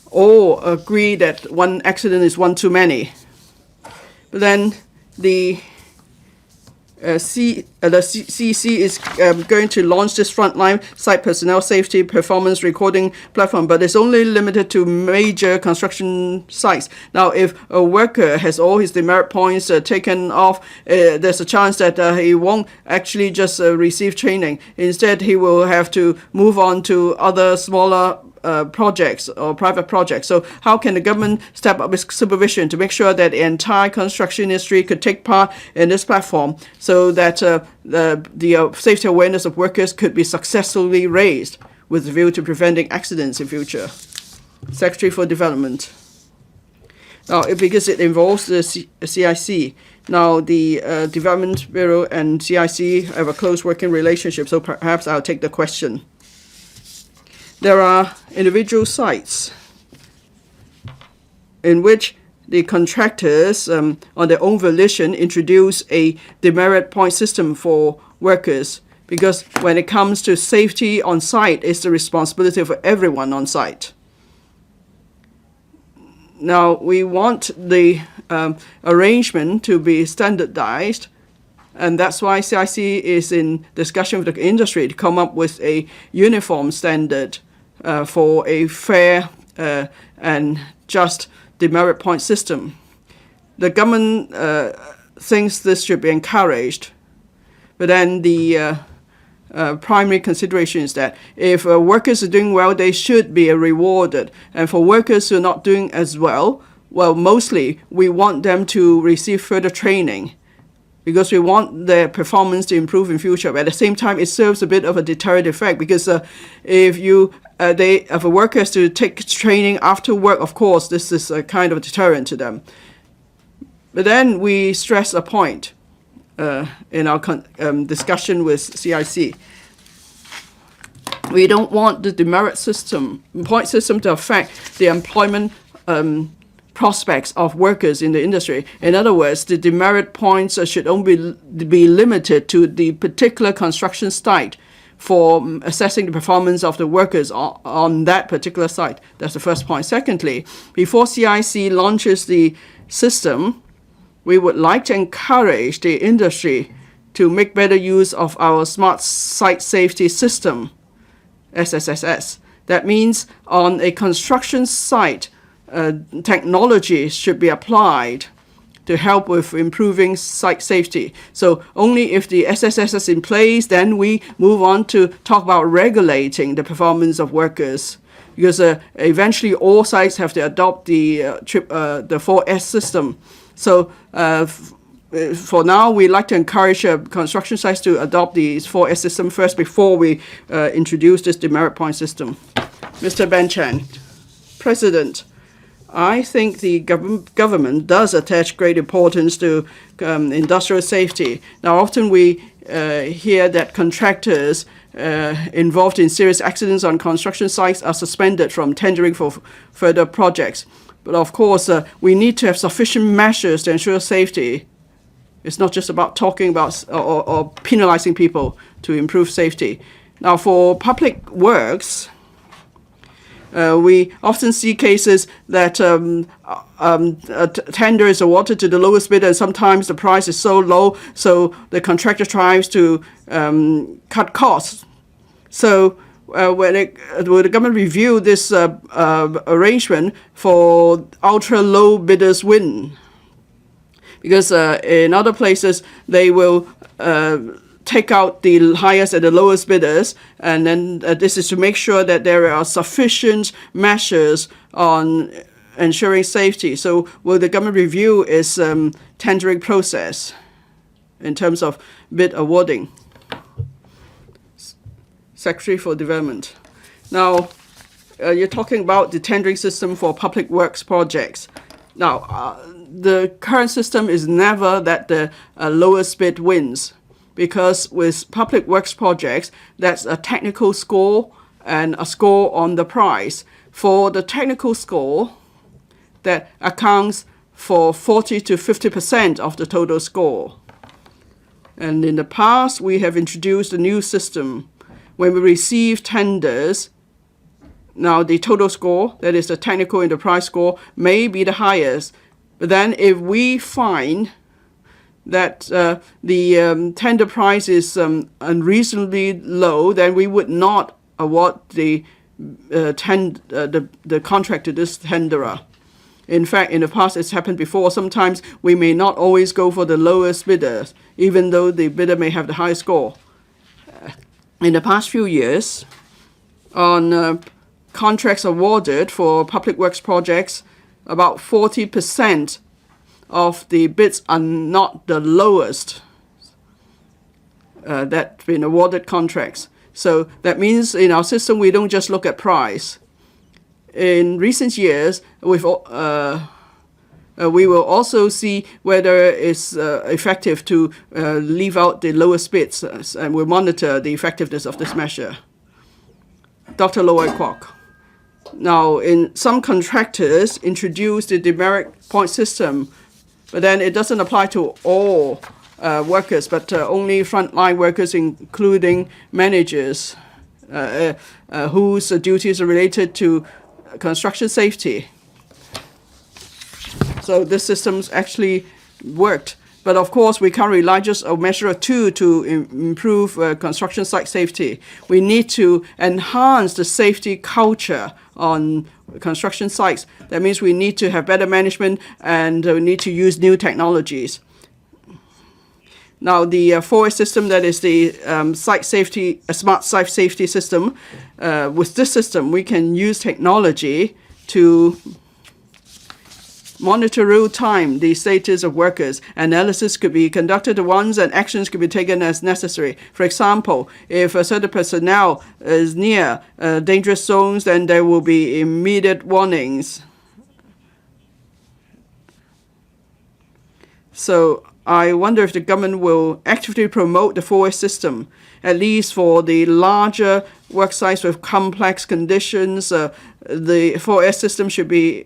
all agree that one accident is one too many. But then the CC is going to launch this frontline site personnel safety performance recording platform, but it's only limited to major construction sites. Now, if a worker has all his demerit points taken off, there's a chance that he won't actually just receive training. Instead, he will have to move on to other smaller projects or private projects. So how can the government step up its supervision to make sure that the entire construction industry could take part in this platform so that the safety awareness of workers could be successfully raised with a view to preventing accidents in future? Secretary for Development. Now, because it involves the CIC, now the Development Bureau and CIC have a close working relationship, so perhaps I'll take the question. There are individual sites in which the contractors, on their own volition, introduce a demerit point system for workers, because when it comes to safety on site, it's the responsibility for everyone on site. Now, we want the arrangement to be standardized, and that's why CIC is in discussion with the industry to come up with a uniform standard for a fair and just demerit point system. The government thinks this should be encouraged, but then the primary consideration is that if workers are doing well, they should be rewarded. And for workers who are not doing as well, well, mostly we want them to receive further training because we want their performance to improve in future. But at the same time, it serves a bit of a deterrent effect because if a worker has to take training after work, of course, this is a kind of deterrent to them. But then we stress a point in our discussion with CIC. We don't want the demerit system, point system, to affect the employment prospects of workers in the industry. In other words, the demerit points should only be limited to the particular construction site for assessing the performance of the workers on that particular site. That's the first point. Secondly, before CIC launches the system, we would like to encourage the industry to make better use of our smart site safety system, SSSS. That means on a construction site, technology should be applied to help with improving site safety. So only if the SSS is in place, then we move on to talk about regulating the performance of workers. Because eventually all sites have to adopt the 4S system. So for now, we like to encourage construction sites to adopt the 4S system first before we introduce this demerit point system. Mr. Ben Chan, President, I think the government does attach great importance to industrial safety. Now, often we hear that contractors involved in serious accidents on construction sites are suspended from tendering for further projects. But of course, we need to have sufficient measures to ensure safety. It's not just about talking about or penalizing people to improve safety. Now, for public works, we often see cases that a tender is awarded to the lowest bidder, and sometimes the price is so low, so the contractor tries to cut costs. So will the government review this arrangement for ultra-low bidders win? Because in other places, they will take out the highest and the lowest bidders, and then this is to make sure that there are sufficient measures on ensuring safety. So will the government review its tendering process in terms of bid awarding? Secretary for Development. Now, you're talking about the tendering system for public works projects. Now, the current system is never that the lowest bid wins, because with public works projects, that's a technical score and a score on the price. For the technical score, that accounts for 40 to 50% of the total score. And in the past, we have introduced a new system. When we receive tenders, now the total score, that is the technical and the price score, may be the highest. But then if we find that the tender price is unreasonably low, then we would not award the contract to this tenderer. In fact, in the past, it's happened before. Sometimes we may not always go for the lowest bidder, even though the bidder may have the highest score. In the past few years, on contracts awarded for public works projects, about 40% of the bids are not the lowest that's been awarded contracts. So that means in our system, we don't just look at price. In recent years, we will also see whether it's effective to leave out the lowest bids, and we'll monitor the effectiveness of this measure. Dr. Loy Kwok. Now, in some contractors introduce the demerit point system, but then it doesn't apply to all workers, but only frontline workers, including managers, whose duties are related to construction safety. So this system's actually worked. But of course, we can't rely just on measure 2 to improve construction site safety. We need to enhance the safety culture on construction sites. That means we need to have better management, and we need to use new technologies. Now, the 4S system, that is the site safety, a smart site safety system. With this system, we can use technology to monitor real time the status of workers. Analysis could be conducted once and actions could be taken as necessary. For example, if a certain personnel is near dangerous zones, then there will be immediate warnings. So I wonder if the government will actively promote the 4S system, at least for the larger work sites with complex conditions. The 4S system should be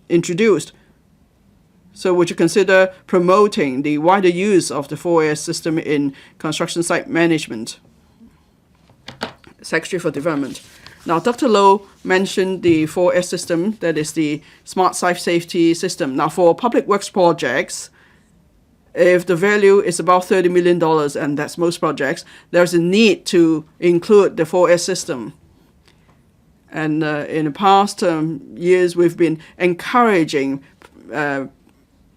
introduced. So would you consider promoting the wider use of the 4S system in construction site management? Secretary for Development. Now, Dr. Low mentioned the 4S system, that is the Smart Site Safety System. Now, for public works projects, if the value is about $30 million, and that's most projects, there's a need to include the 4S system. And in the past years, we've been encouraging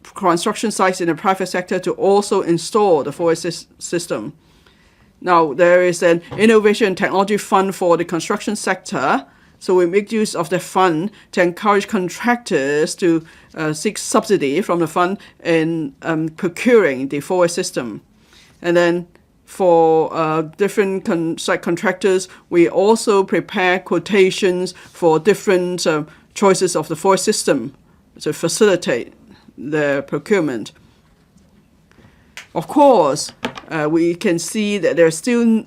construction sites in the private sector to also install the 4S system. Now, there is an Innovation and Technology Fund for the construction sector, so we make use of the fund to encourage contractors to seek subsidy from the fund in procuring the 4S system. And then for different site contractors, we also prepare quotations for different choices of the 4S system to facilitate the procurement. Of course, we can see that there's still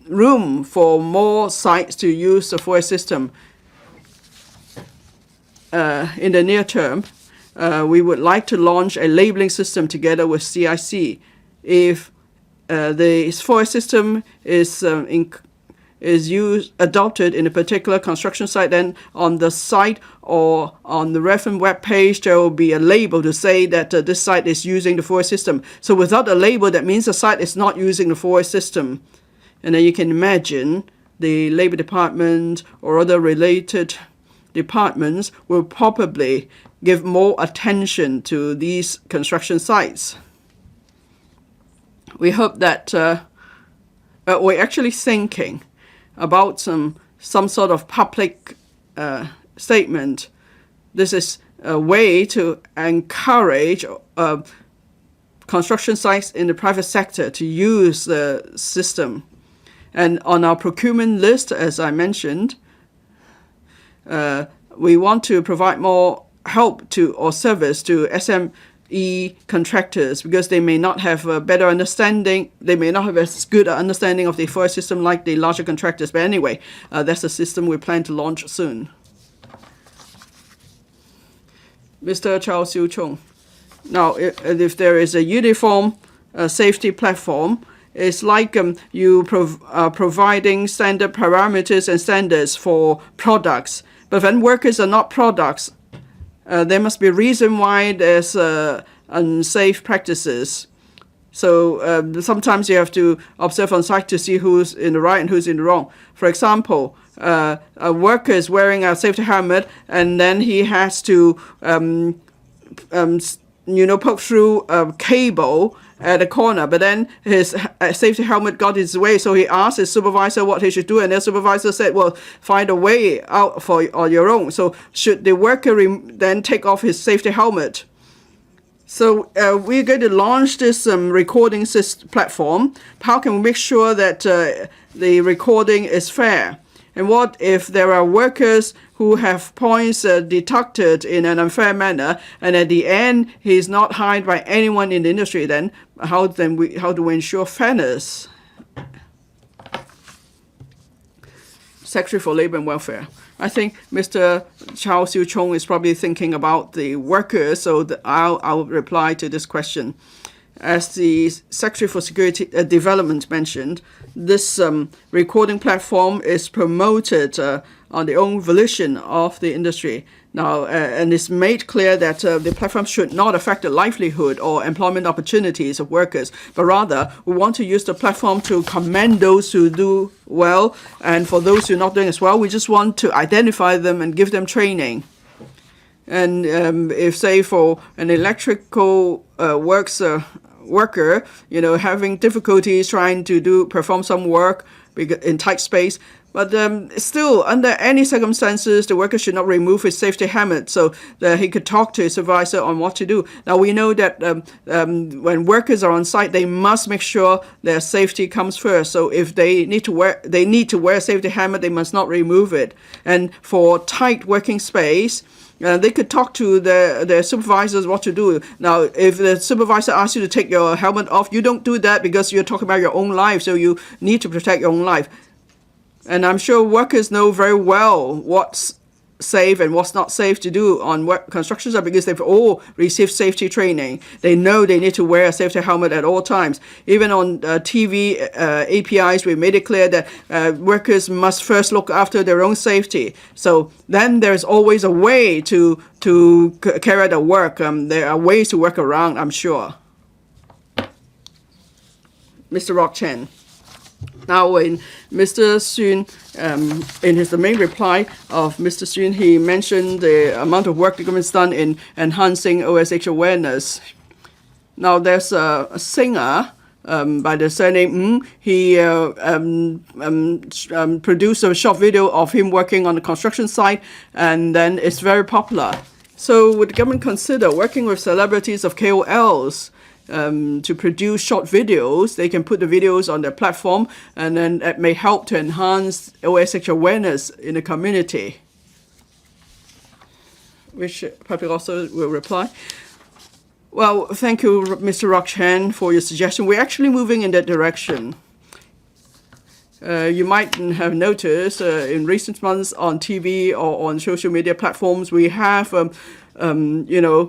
room for more sites to use the 4S system. In the near term, we would like to launch a labeling system together with CIC. If the 4S system is adopted in a particular construction site, then on the site or on the reference web page, there will be a label to say that this site is using the 4S system. So without a label, that means the site is not using the 4S system. And then you can imagine the Labor Department or other related departments will probably give more attention to these construction sites. We hope that we're actually thinking about some sort of public statement. This is a way to encourage construction sites in the private sector to use the system. And on our procurement list, as I mentioned, we want to provide more help to or service to SME contractors because they may not have a better understanding, they may not have as good an understanding of the 4S system like the larger contractors. But anyway, that's a system we plan to launch soon. Mr. Chow Siu Chung. Now, if there is a uniform safety platform, it's like you providing standard parameters and standards for products. But when workers are not products, there must be a reason why there's unsafe practices. So sometimes you have to observe on site to see who's in the right and who's in the wrong. For example, a worker is wearing a safety helmet, and then he has to poke through a cable at a corner, but then his safety helmet got his way, so he asked his supervisor what he should do, and the supervisor said, well, find a way out on your own. So should the worker then take off his safety helmet? So we're going to launch this recording platform. How can we make sure that the recording is fair? And what if there are workers who have points deducted in an unfair manner, and at the end he's not hired by anyone in the industry? Then how do we ensure fairness? Secretary for Labor and Welfare. I think Mr. Chow Siu Chung is probably thinking about the workers, so I'll reply to this question. As the Secretary for Security Development mentioned, this recording platform is promoted on the own volition of the industry. Now, and it's made clear that the platform should not affect the livelihood or employment opportunities of workers, but rather we want to use the platform to commend those who do well, and for those who are not doing as well, we just want to identify them and give them training. And if, say, for an electrical works worker, having difficulties trying to perform some work in tight space. But still, under any circumstances, the worker should not remove his safety helmet so that he could talk to his supervisor on what to do. Now, we know that when workers are on site, they must make sure their safety comes first. So if they need to wear a safety helmet, they must not remove it. And for tight working space, they could talk to their supervisors what to do. Now, if the supervisor asks you to take your helmet off, you don't do that because you're talking about your own life, so you need to protect your own life. And I'm sure workers know very well what's safe and what's not safe to do on construction sites because they've all received safety training. They know they need to wear a safety helmet at all times. Even on TV APIs, we made it clear that workers must first look after their own safety. So then there's always a way to carry out the work. There are ways to work around, I'm sure. Mr. Rock Chen. Now, in Mr. Xun, in the main reply of Mr. Xun, he mentioned the amount of work the government's done in enhancing OSH awareness. Now, there's a singer by the surname Ng. He produced a short video of him working on the construction site, and then it's very popular. So would the government consider working with celebrities of KOLs to produce short videos? They can put the videos on their platform, and then that may help to enhance OSH awareness in the community. Which public also will reply. Well, thank you, Mr. Rock Chen, for your suggestion. We're actually moving in that direction. You might have noticed in recent months on TV or on social media platforms, we have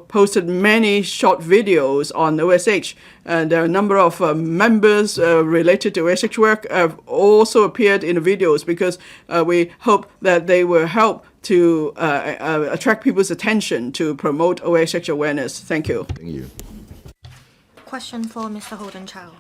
posted many short videos on OSH, and there are a number of members related to OSH work have also appeared in the videos because we hope that they will help to attract people's attention to promote OSH awareness. Thank you. Thank you. Question for Mr. Holden CHOW.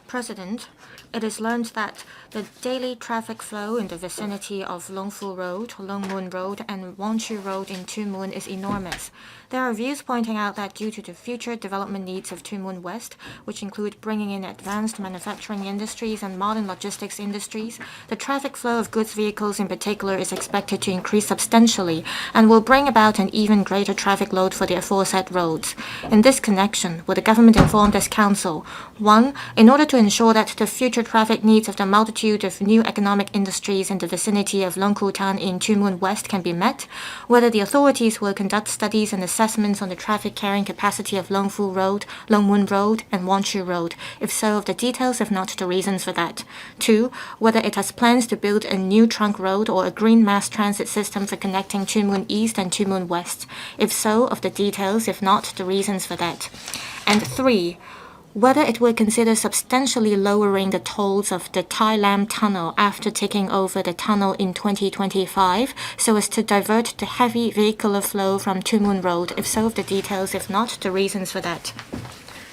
President, it is learned that the daily traffic flow in the vicinity of Lung Fu Road, Leung Mun Road, and Wong Chu Road in Tuen Mun is enormous. There are views pointing out that due to the future development needs of Tuen Mun West, which include bringing in advanced manufacturing industries and modern logistics industries, the traffic flow of goods vehicles in particular is expected to increase substantially and will bring about an even greater traffic load for the aforesaid roads. In this connection, will the government inform this council? 1. In order to ensure that the future traffic needs of the multitude of new economic industries in the vicinity of Lung Ku Tan in Tuen Mun West can be met, whether the authorities will conduct studies and assessments on the traffic carrying capacity of Lung Fu Road, Leung Mun Road, and Wong Chu Road, if so, of the details, if not, the reasons for that. 2. Whether it has plans to build a new trunk road or a green mass transit system for connecting Tuen Mun East and Tuen Mun West, if so, of the details, if not, the reasons for that. And 3. Whether it will consider substantially lowering the tolls of the Tai Lam Tunnel after taking over the tunnel in 2025 so as to divert the heavy vehicular flow from Tuen Mun Road, if so, of the details, if not, the reasons for that.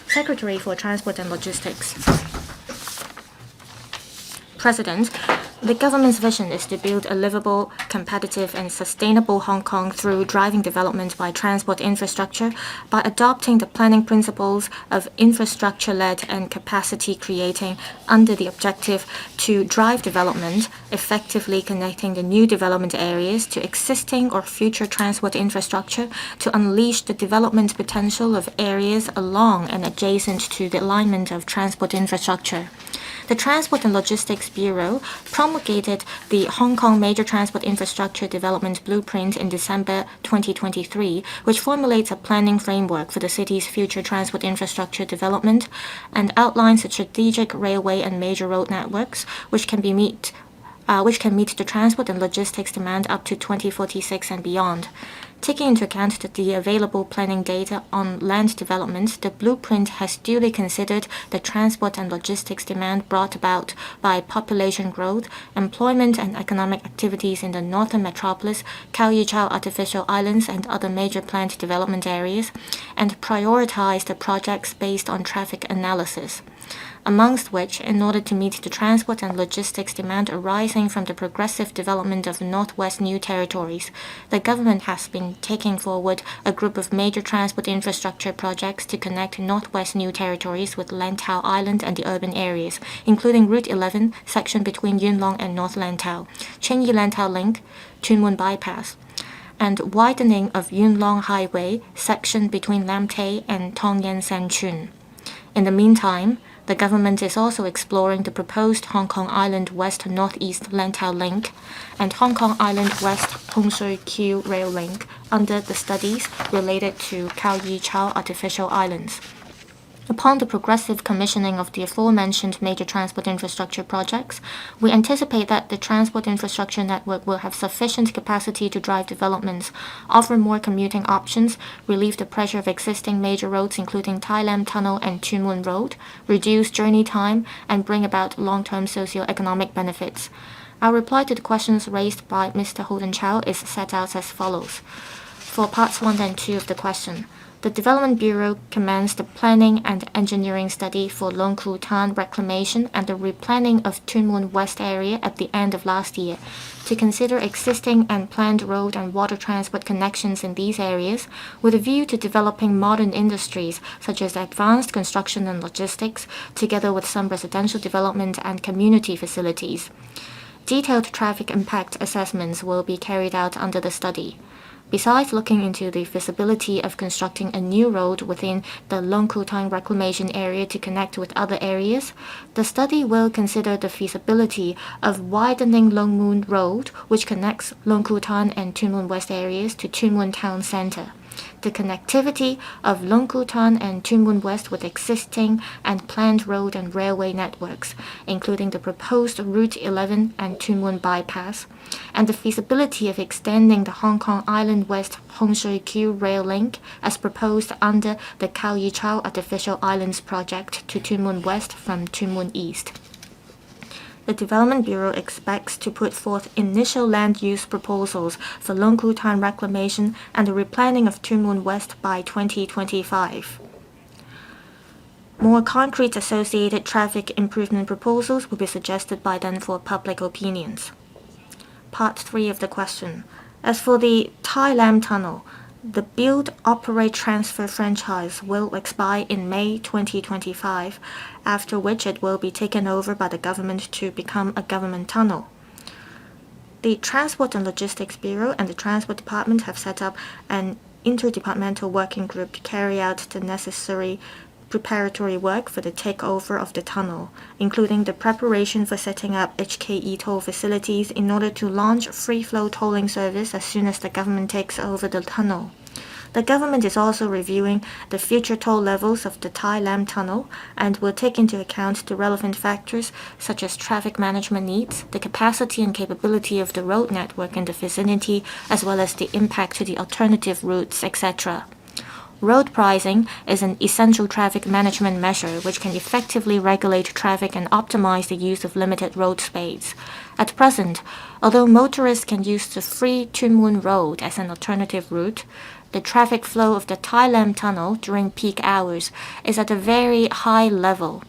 Secretary for Transport and Logistics. President, the government's vision is to build a livable, competitive, and sustainable Hong Kong through driving development by transport infrastructure by adopting the planning principles of infrastructure-led and capacity creating under the objective to drive development, effectively connecting the new development areas to existing or future transport infrastructure to unleash the development potential of areas along and adjacent to the alignment of transport infrastructure. The Transport and Logistics Bureau promulgated the Hong Kong Major Transport Infrastructure Development Blueprint in December 2023, which formulates a planning framework for the city's future transport infrastructure development and outlines a strategic railway and major road networks which can meet the transport and logistics demand up to 2046 and beyond. Taking into account the available planning data on land development, the blueprint has duly considered the transport and logistics demand brought about by population growth, employment and economic activities in the northern metropolis, Kau Yi Chau Artificial Islands and other major planned development areas, and prioritized the projects based on traffic analysis. amongst which, in order to meet the transport and logistics demand arising from the progressive development of Northwest New Territories, the government has been taking forward a group of major transport infrastructure projects to connect Northwest New Territories with Lantau Island and the urban areas, including Route 11, section between Yuen Long and North Lantau, Chenyi-Lantau Link, Tuen Mun Bypass, and widening of Yuen Long Highway, section between Lam Tay and Tong Yen San Chun. In the meantime, the government is also exploring the proposed Hong Kong Island West Northeast Lantau Link and Hong Kong Island West Hung Shui-Kiu Rail Link under the studies related to Chow Artificial Islands. Upon the progressive commissioning of the aforementioned major transport infrastructure projects, we anticipate that the transport infrastructure network will have sufficient capacity to drive developments, offer more commuting options, relieve the pressure of existing major roads including Tai Lam Tunnel and Tuen Mun Road, reduce journey time, and bring about long-term socio-economic benefits. Our reply to the questions raised by Mr. Holden CHOW is set out as follows. For parts 1 and 2 of the question, the Development Bureau commenced the planning and engineering study for Long Kwu Tan reclamation and the replanning of Tuen Mun West area at the end of last year to consider existing and planned road and water transport connections in these areas with a view to developing modern industries such as advanced construction and logistics, together with some residential development and community facilities. Detailed traffic impact assessments will be carried out under the study. Besides looking into the feasibility of constructing a new road within the Long Kwu Tan reclamation area to connect with other areas, the study will consider the feasibility of widening Long Mun Road, which connects Long Kwu Tan and Tuen Mun West areas to Tuen Mun Town Center. The connectivity of Long Kwu Tan and Tuen Mun West with existing and planned road and railway networks, including the proposed Route 11 and Tuen Mun Bypass, and the feasibility of extending the Hong Kong Island West Hung Shui-Kiu Rail Link as proposed under the Chow Artificial Islands project to Tuen Mun West from Tuen Mun East. The Development Bureau expects to put forth initial land use proposals for Long Kwu Tan reclamation and the replanning of Tuen Mun West by 2025. More concrete associated traffic improvement proposals will be suggested by then for public opinions. Part 3 of the question. As for the Tai Lam Tunnel, the Build, Operate, Transfer franchise will expire in May 2025, after which it will be taken over by the government to become a government tunnel. The Transport and Logistics Bureau and the Transport Department have set up an interdepartmental working group to carry out the necessary preparatory work for the takeover of the tunnel, including the preparation for setting up HKE toll facilities in order to launch free-flow tolling service as soon as the government takes over the tunnel. The government is also reviewing the future toll levels of the Tai Lam Tunnel and will take into account the relevant factors such as traffic management needs, the capacity and capability of the road network in the vicinity, as well as the impact to the alternative routes, etc. Road pricing is an essential traffic management measure which can effectively regulate traffic and optimize the use of limited road space. At present, although motorists can use the free Tuen Mun Road as an alternative route, the traffic flow of the Tai Lam Tunnel during peak hours is at a very high level,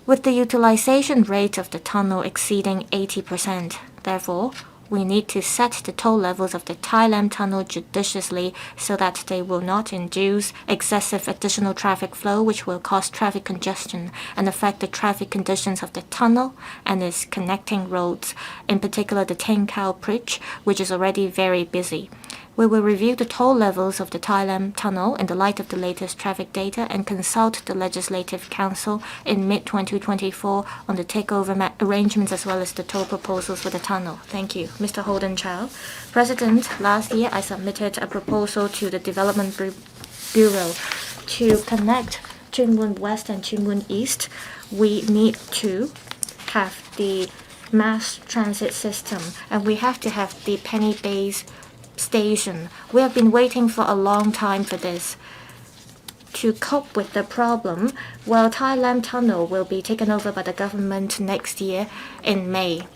with the utilization rate of the tunnel exceeding 80%. Therefore, we need to set the toll levels of the Tai Lam Tunnel judiciously so that they will not induce excessive additional traffic flow which will cause traffic congestion and affect the traffic conditions of the tunnel and its connecting roads, in particular the Teng Khao Bridge, which is already very busy. We will review the toll levels of the Tai Lam Tunnel in the light of the latest traffic data and consult the Legislative Council in mid-2024 on the takeover arrangements as well as the toll proposals for the tunnel. Thank you. Mr. Holden CHOW. President, last year I submitted a proposal to the Development Bureau to connect Tuen Mun West and Tuen Mun East. We need to have the mass transit system and we have to have the penny base station. We have been waiting for a long time for this. To cope with the problem, well, Tai Lam Tunnel will be taken over by the government next year in May.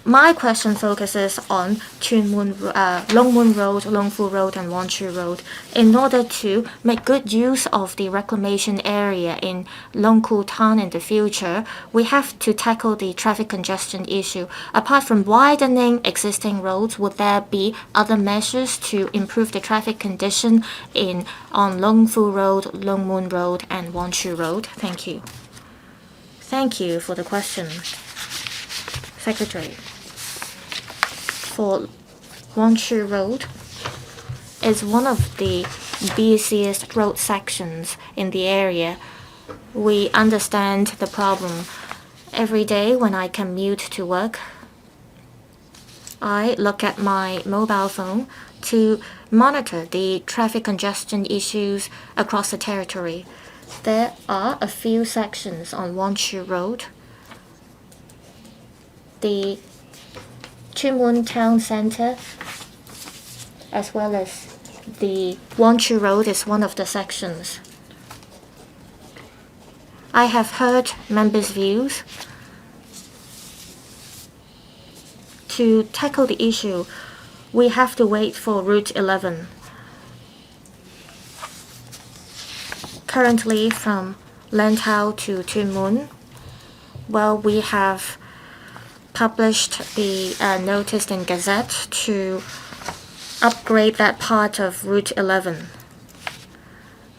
My question focuses on Long Mun Road, Long Fu Road, and Wan Chu Road. In order to make good use of the reclamation area in Long Ku Tan in the future, we have to tackle the traffic congestion issue. Apart from widening existing roads, would there be other measures to improve the traffic condition on Long Fu Road, Long Mun Road, and Wan Chu Road? Thank you. Thank you for the question, Secretary. For Wan Chu Road is one of the busiest road sections in the area. We understand the problem. Every day when I commute to work, I look at my mobile phone to monitor the traffic congestion issues across the territory. There are a few sections on Wan Chu Road. The Tuen Mun Town Center, as well as the Wan Chu Road, is one of the sections. I have heard members' views. To tackle the issue, we have to wait for Route 11. Currently, from Lantau to Tuen Mun, well, we have published the notice in Gazette to upgrade that part of Route 11.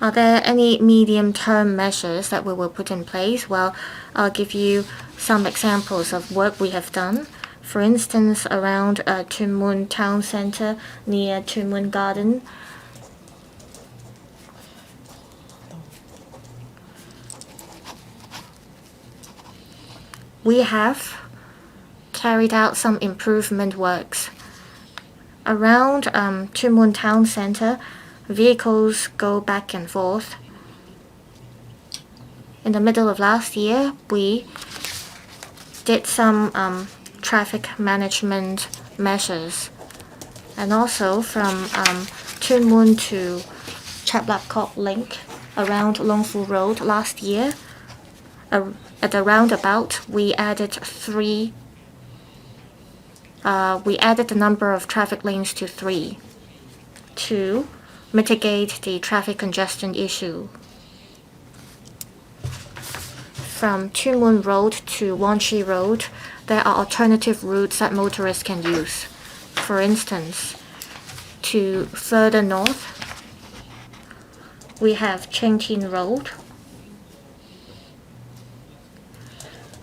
Are there any medium-term measures that we will put in place? Well, I'll give you some examples of work we have done. For instance, around Tuen Mun Town Center near Tuen Mun Garden, we have carried out some improvement works. Around Tuen Mun Town Center, vehicles go back and forth. In the middle of last year, we did some traffic management measures. And also from Tuen Mun to Chap Lap Kok Link around Long Fu Road last year, at the roundabout, we added the number of traffic lanes to 3 to mitigate the traffic congestion issue. From Tuen Mun Road to Wan Chi Road, there are alternative routes that motorists can use. For instance, to further north, we have Cheng Tin Road.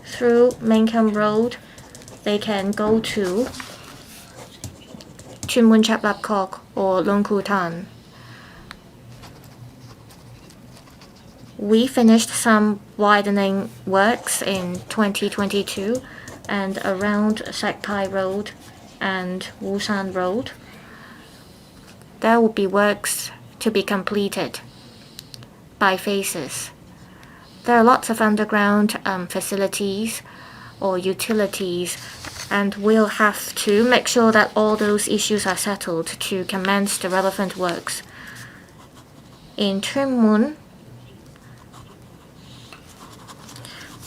Through Maincam Road, they can go to Tuen Mun Chap Lap Kok or Long Ku Tan. We finished some widening works in 2022 and around Shakpai Road and Wushan Road. There will be works to be completed by phases. There are lots of underground facilities or utilities, and we'll have to make sure that all those issues are settled to commence the relevant works. In Tuen Mun,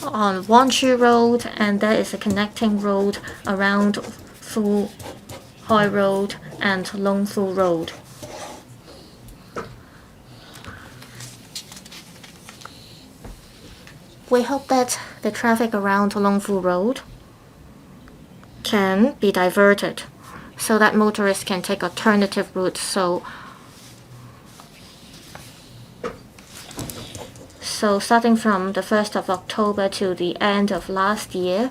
on Wan Chu Road, and there is a connecting road around Fu Hoi Road and Long Fu Road. We hope that the traffic around Long Fu Road can be diverted so that motorists can take alternative routes. So starting from the 1st of October to the end of last year,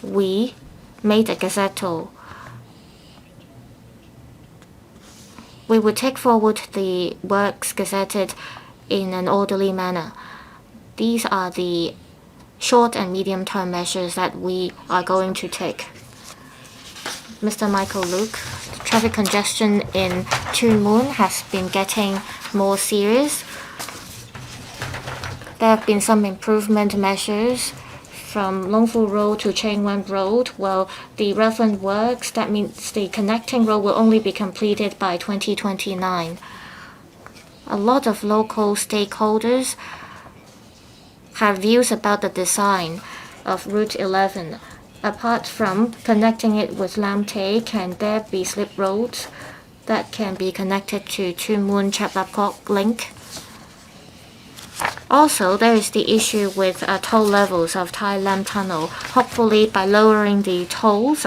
we made a gazetto. We would take forward the works gazetted in an orderly manner. These are the short and medium-term measures that we are going to take. Mr. Michael Luke, traffic congestion in Tuen Mun has been getting more serious. There have been some improvement measures from Long Fu Road to Cheng Wan Road. Well, the relevant works, that means the connecting road will only be completed by 2029. A lot of local stakeholders have views about the design of Route 11. apart from connecting it with Lam Tay, can there be slip roads that can be connected to Tuen Mun Chap Lap Kok link? Also, there is the issue with toll levels of Tai Lam Tunnel. Hopefully, by lowering the tolls,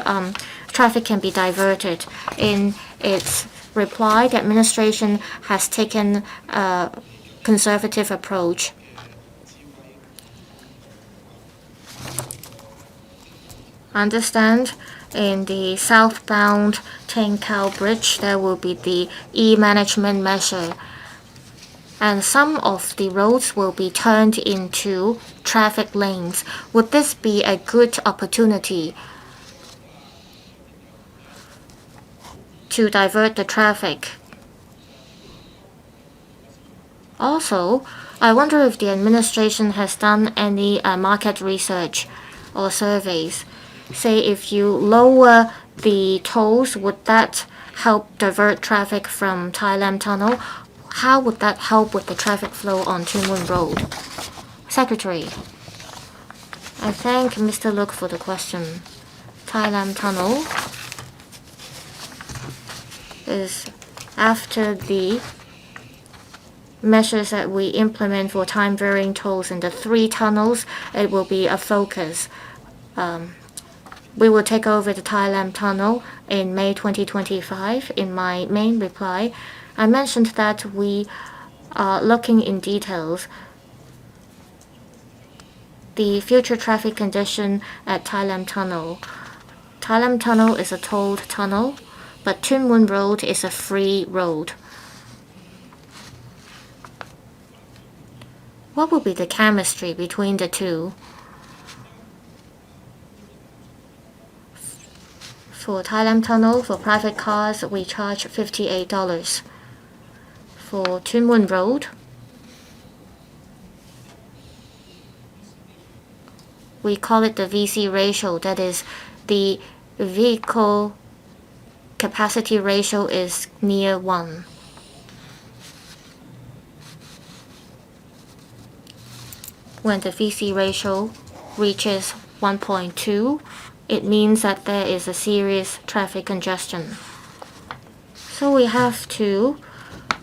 traffic can be diverted. In its reply, the administration has taken a conservative approach. Understand, in the southbound Teng Khao Bridge, there will be the e-management measure, and some of the roads will be turned into traffic lanes. Would this be a good opportunity to divert the traffic? Also, I wonder if the administration has done any market research or surveys. Say, if you lower the tolls, would that help divert traffic from Tai Lam Tunnel? How would that help with the traffic flow on Tuen Mun Road? Secretary, I thank Mr. Leung for the question. Tai Lam Tunnel is, after the measures that we implement for time varying tolls in the 3 tunnels, it will be a focus. We will take over the Tai Lam Tunnel in May 2025. In my main reply, I mentioned that we are looking in details the future traffic condition at Tai Lam Tunnel. Tai Lam Tunnel is a tolled tunnel, but Tuen Mun Road is a free road. What will be the chemistry between the two? For Tai Lam Tunnel, for private cars, we charge $58. For Tuen Mun Road, we call it the VC ratio, that is, the vehicle capacity ratio is near 1. When the VC ratio reaches 1.2, it means that there is a serious traffic congestion. So we have to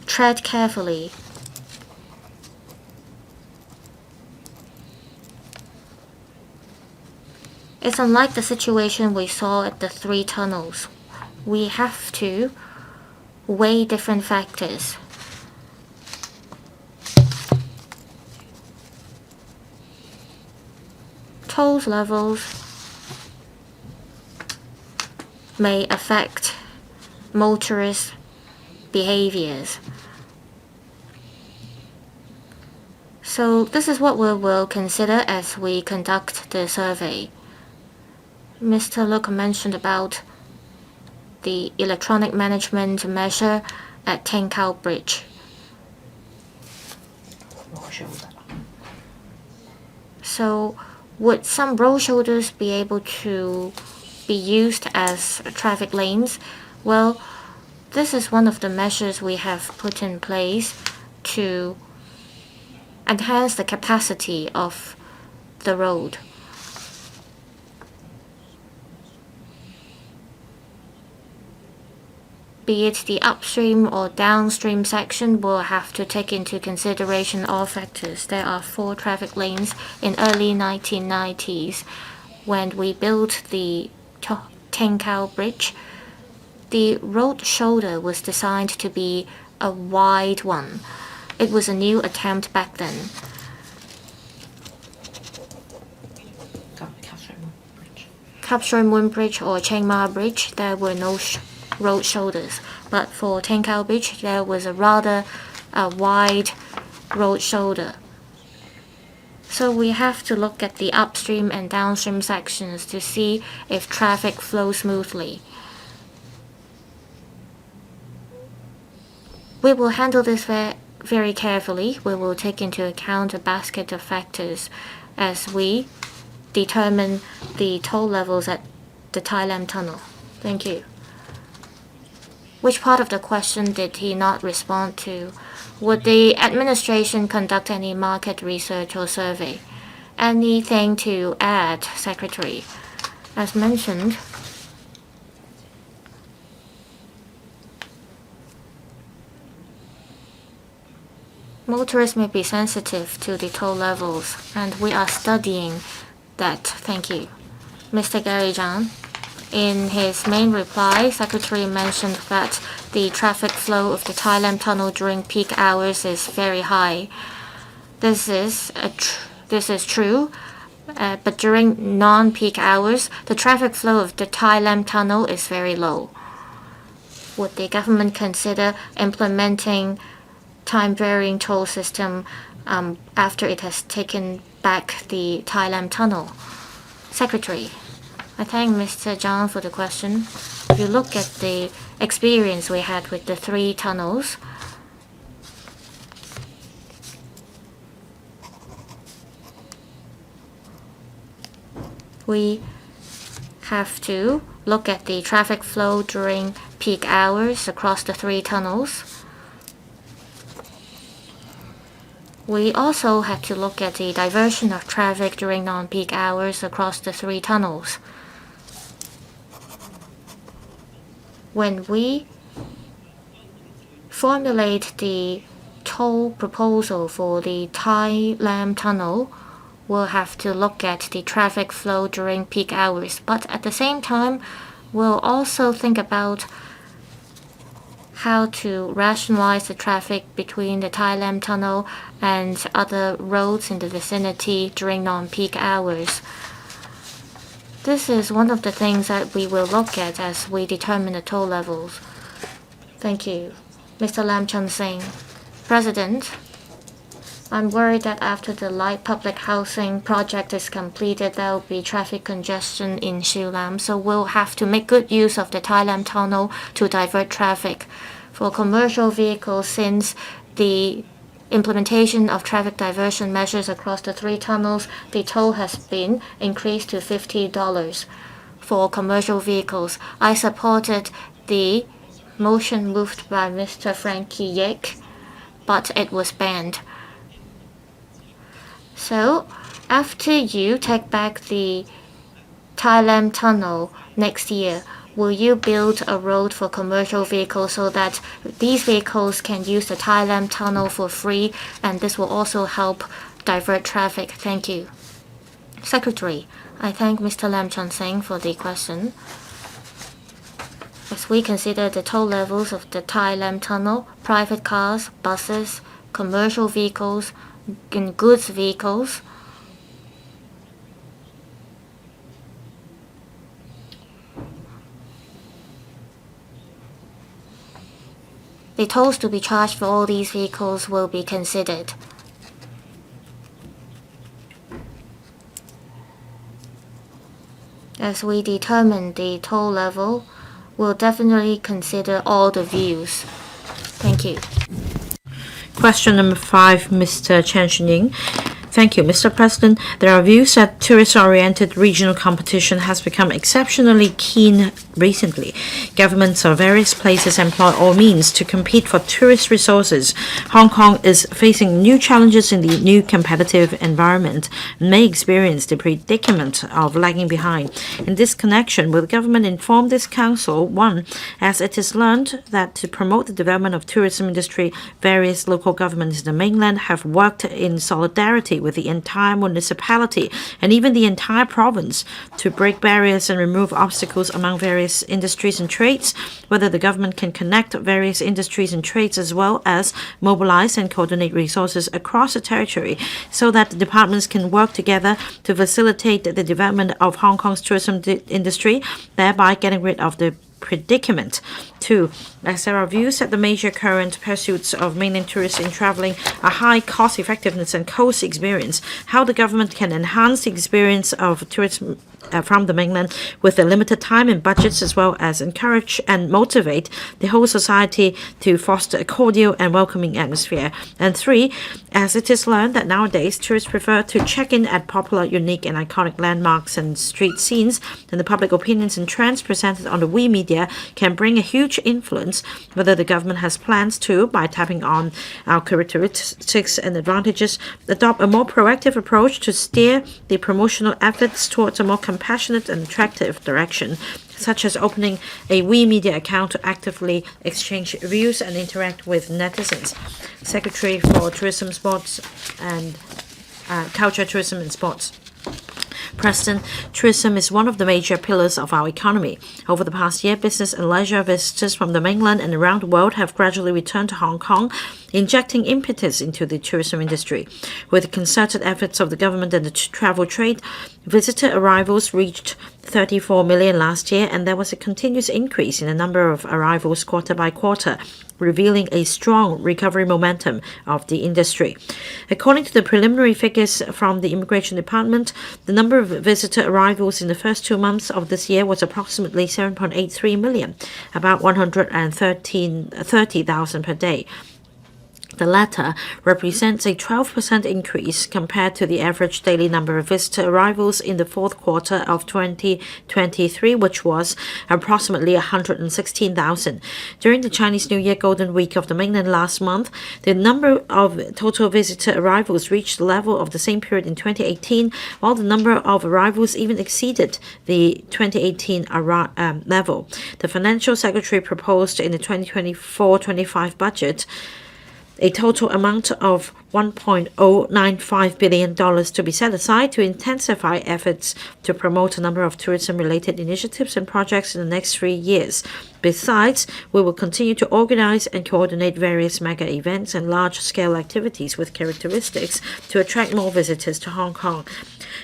tread carefully. It's unlike the situation we saw at the 3 tunnels. We have to weigh different factors. Toll levels may affect motorist behaviors. So this is what we will consider as we conduct the survey. Mr. Leung mentioned about the electronic management measure at Teng Khao Bridge. So would some road shoulders be able to be used as traffic lanes? Well, this is one of the measures we have put in place to enhance the capacity of the road. Be it the upstream or downstream section, will have to take into consideration all factors. There are 4 traffic lanes in early 1990s. When we built the Teng Khao Bridge, the road shoulder was designed to be a wide one. It was a new attempt back then. Kap Soi Mun Bridge or Chiang Mai Bridge, there were no road shoulders. But for Teng Khao Bridge, there was a rather wide road shoulder. So we have to look at the upstream and downstream sections to see if traffic flows smoothly. We will handle this very carefully. We will take into account a basket of factors as we determine the toll levels at the Tai Lam Tunnel. Thank you. Which part of the question did he not respond to? Would the administration conduct any market research or survey? Anything to add, Secretary? As mentioned, motorists may be sensitive to the toll levels, and we are studying that. Thank you. Mr. Gary Zhang. In his main reply, Secretary mentioned that the traffic flow of the Thailand tunnel during peak hours is very high. This is true, but during non-peak hours, the traffic flow of the Thailand tunnel is very low. Would the government consider implementing time-varying toll system after it has taken back the Thailand tunnel? Secretary. I thank Mr. Zhang for the question. If you look at the experience we had with the 3 tunnels, we have to look at the traffic flow during peak hours across the 3 tunnels. We also have to look at the diversion of traffic during non-peak hours across the 3 tunnels. When we formulate the toll proposal for the Thai Lam Tunnel, we'll have to look at the traffic flow during peak hours. But at the same time, we'll also think about how to rationalize the traffic between the Thai Lam Tunnel and other roads in the vicinity during non-peak hours. This is one of the things that we will look at as we determine the toll levels. Thank you. Mr. Lam Chun Sing. President, I'm worried that after the light public housing project is completed, there will be traffic congestion in Siu Lam, so we'll have to make good use of the Thai Lam Tunnel to divert traffic. For commercial vehicles, since the implementation of traffic diversion measures across the 3 tunnels, the toll has been increased to $50 for commercial vehicles. I supported the motion moved by Mr. Frankie Yek, but it was banned. So, after you take back the Thai Lam Tunnel next year, will you build a road for commercial vehicles so that these vehicles can use the Thai Lam Tunnel for free, and this will also help divert traffic? Thank you. Secretary, I thank Mr. Lam Chun Sing for the question. As we consider the toll levels of the Thai Lam Tunnel, private cars, buses, commercial vehicles, and goods vehicles, the tolls to be charged for all these vehicles will be considered. As we determine the toll level, we'll definitely consider all the views. Thank you. Question number 5, Mr. Chan Chun-ying. Thank you, Mr. President. There are views that tourist-oriented regional competition has become exceptionally keen recently. Governments of various places employ all means to compete for tourist resources. Hong Kong is facing new challenges in the new competitive environment and may experience the predicament of lagging behind. In this connection, will the government inform this council, 1, as it is learned that to promote the development of tourism industry, various local governments in the mainland have worked in solidarity with the entire municipality and even the entire province to break barriers and remove obstacles among various industries and trades, whether the government can connect various industries and trades as well as mobilize and coordinate resources across the territory so that the departments can work together to facilitate the development of Hong Kong's tourism industry, thereby getting rid of the predicament. 2, as there are views that the major current pursuits of mainland tourists in traveling are high cost effectiveness and coast experience, how the government can enhance the experience of tourism from the mainland with the limited time and budgets, as well as encourage and motivate the whole society to foster a cordial and welcoming atmosphere. And 3, as it is learned that nowadays tourists prefer to check in at popular, unique and iconic landmarks and street scenes, and the public opinions and trends presented on the WeMedia media can bring a huge influence whether the government has plans to, by tapping on our characteristics and advantages, adopt a more proactive approach to steer the promotional efforts towards a more compassionate and attractive direction, such as opening a WeMedia account to actively exchange views and interact with netizens. Secretary for Tourism, Sports and Culture, Tourism and Sports. President, tourism is one of the major pillars of our economy. Over the past year, business and leisure visitors from the mainland and around the world have gradually returned to Hong Kong, injecting impetus into the tourism industry. With the concerted efforts of the government and the travel trade, visitor arrivals reached 34 million last year, and there was a continuous increase in the number of arrivals quarter by quarter, revealing a strong recovery momentum of the industry. According to the preliminary figures from the Immigration Department, the number of visitor arrivals in the first 2 months of this year was approximately 7.83 million, about 130,000 per day. The latter represents a 12% increase compared to the average daily number of visitor arrivals in the fourth quarter of 2023, which was approximately 116,000. During the Chinese New Year Golden Week of the mainland last month, the number of total visitor arrivals reached the level of the same period in 2018, while the number of arrivals even exceeded the 2018 level. The Financial Secretary proposed in the 2024-25 budget a total amount of $1.095 billion to be set aside to intensify efforts to promote a number of tourism-related initiatives and projects in the next 3 years. Besides, we will continue to organize and coordinate various mega events and large-scale activities with characteristics to attract more visitors to Hong Kong.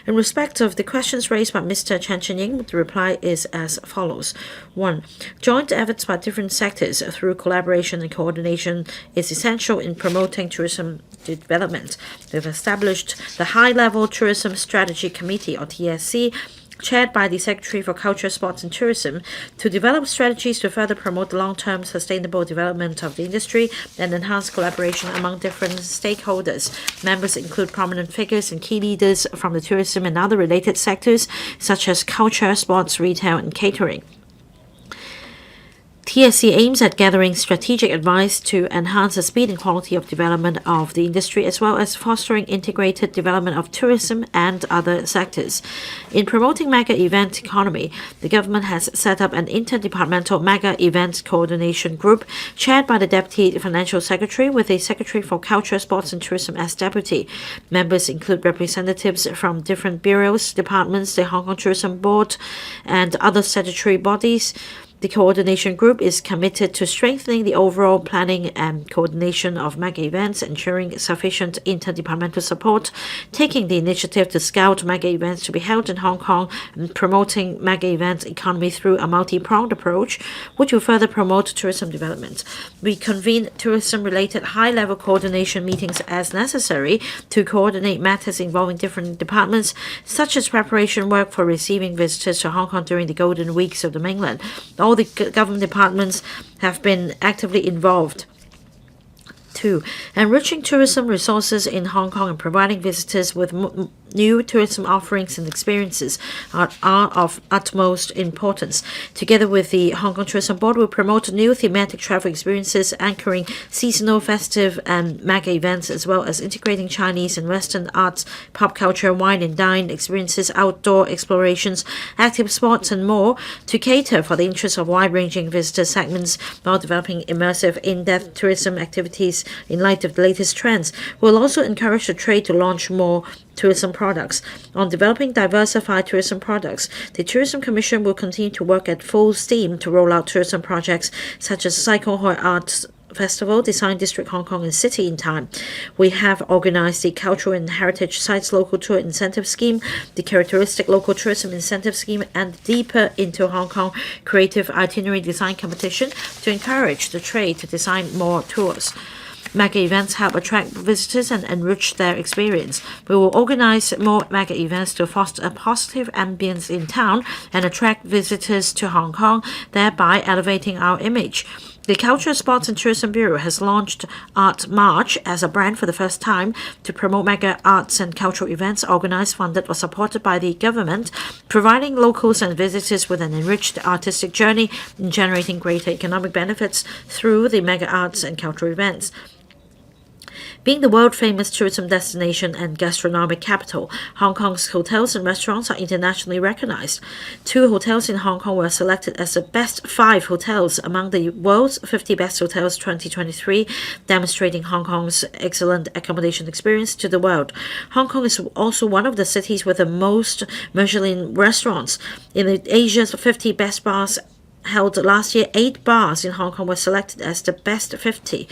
In respect of the questions raised by Mr. Chan Chun-ying, the reply is as follows. 1. Joint efforts by different sectors through collaboration and coordination is essential in promoting tourism development. We've established the High-Level Tourism Strategy Committee, or TSC, chaired by the Secretary for Culture, Sports and Tourism, to develop strategies to further promote the long-term sustainable development of the industry and enhance collaboration among different stakeholders. Members include prominent figures and key leaders from the tourism and other related sectors, such as culture, sports, retail, and catering. TSC aims at gathering strategic advice to enhance the speed and quality of development of the industry, as well as fostering integrated development of tourism and other sectors. In promoting mega event economy, the government has set up an interdepartmental mega event coordination group chaired by the Deputy Financial Secretary, with a Secretary for Culture, Sports and Tourism as deputy. Members include representatives from different bureaus, departments, the Hong Kong Tourism Board, and other statutory bodies. The coordination group is committed to strengthening the overall planning and coordination of mega events, ensuring sufficient interdepartmental support, taking the initiative to scout mega events to be held in Hong Kong, and promoting mega event economy through a multi-pronged approach, which will further promote tourism development. We convene tourism-related high-level coordination meetings as necessary to coordinate matters involving different departments, such as preparation work for receiving visitors to Hong Kong during the golden weeks of the mainland. All the government departments have been actively involved. 2. Enriching tourism resources in Hong Kong and providing visitors with new tourism offerings and experiences are of utmost importance. Together with the Hong Kong Tourism Board, we promote new thematic travel experiences anchoring seasonal, festive and mega events, as well as integrating Chinese and Western arts, pop culture, wine and dine experiences, outdoor explorations, active sports and more to cater for the interests of wide-ranging visitor segments while developing immersive, in-depth tourism activities in light of the latest trends. We'll also encourage the trade to launch more tourism products. On developing diversified tourism products, the Tourism Commission will continue to work at full steam to roll out tourism projects such as Cycle Hoi Arts Festival, Design District Hong Kong and City in time. We have organized the Cultural and Heritage Sites Local Tour Incentive Scheme, the Characteristic Local Tourism Incentive Scheme, and Deeper into Hong Kong Creative Itinerary Design Competition to encourage the trade to design more tours. Mega events help attract visitors and enrich their experience. We will organize more mega events to foster a positive ambience in town and attract visitors to Hong Kong, thereby elevating our image. The Culture, Sports and Tourism Bureau has launched Art March as a brand for the first time to promote mega arts and cultural events organized, funded or supported by the government, providing locals and visitors with an enriched artistic journey and generating greater economic benefits through the mega arts and cultural events. Being the world-famous tourism destination and gastronomic capital, Hong Kong's hotels and restaurants are internationally recognized. 2 hotels in Hong Kong were selected as the best 5 hotels among the world's 50 best hotels 2023, demonstrating Hong Kong's excellent accommodation experience to the world. Hong Kong is also one of the cities with the most Michelin restaurants. In Asia's 50 best bars held last year, 8 bars in Hong Kong were selected as the best 50.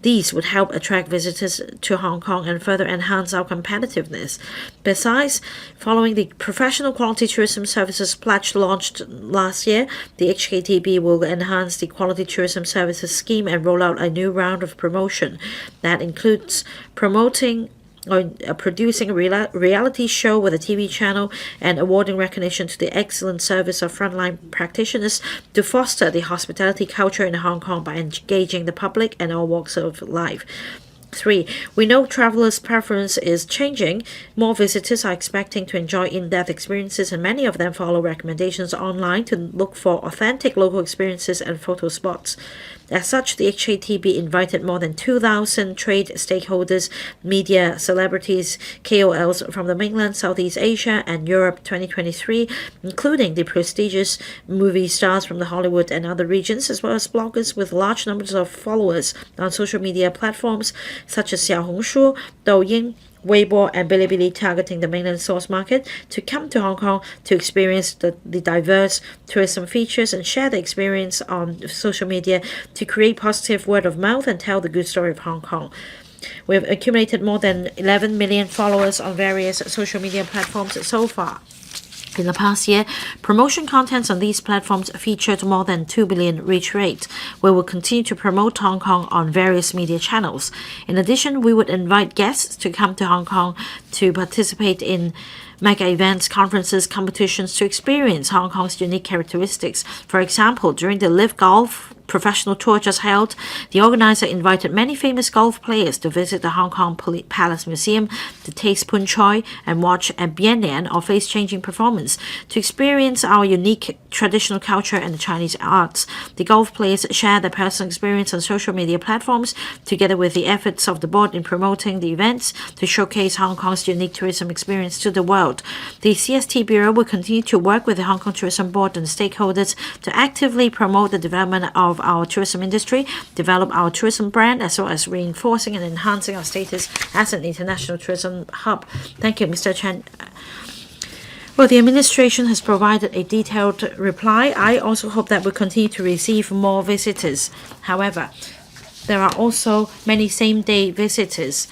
These would help attract visitors to Hong Kong and further enhance our competitiveness. Besides, following the Professional Quality Tourism Services Pledge launched last year, the HKTB will enhance the Quality Tourism Services Scheme and roll out a new round of promotion that includes promoting or producing a reality show with a TV channel and awarding recognition to the excellent service of frontline practitioners to foster the hospitality culture in Hong Kong by engaging the public and all walks of life. 3. We know travelers' preference is changing. More visitors are expecting to enjoy in-depth experiences, and many of them follow recommendations online to look for authentic local experiences and photo spots. As such, the HKTB invited more than 2,000 trade stakeholders, media, celebrities, KOLs from the mainland, Southeast Asia, and Europe 2023, including the prestigious movie stars from the Hollywood and other regions, as well as bloggers with large numbers of followers on social media platforms such as Xiaohongshu, Douyin, Weibo, and Bilibili, targeting the mainland source market, to come to Hong Kong to experience the diverse tourism features and share the experience on social media to create positive word of mouth and tell the good story of Hong Kong. We have accumulated more than 11 million followers on various social media platforms so far. In the past year, promotion contents on these platforms featured more than 2 billion reach rate. We will continue to promote Hong Kong on various media channels. In addition, we would invite guests to come to Hong Kong to participate in mega events, conferences, competitions to experience Hong Kong's unique characteristics. For example, during the Live Golf professional tour just held, the organizer invited many famous golf players to visit the Hong Kong Palace Museum to taste pun choi and watch a bian lian or face-changing performance to experience our unique traditional culture and the Chinese arts. The golf players share their personal experience on social media platforms, together with the efforts of the board in promoting the events to showcase Hong Kong's unique tourism experience to the world. The CST Bureau will continue to work with the Hong Kong Tourism Board and stakeholders to actively promote the development of our tourism industry, develop our tourism brand, as well as reinforcing and enhancing our status as an international tourism hub. Thank you, Mr. Chan. Well, the administration has provided a detailed reply. I also hope that we'll continue to receive more visitors. However, there are also many same-day visitors.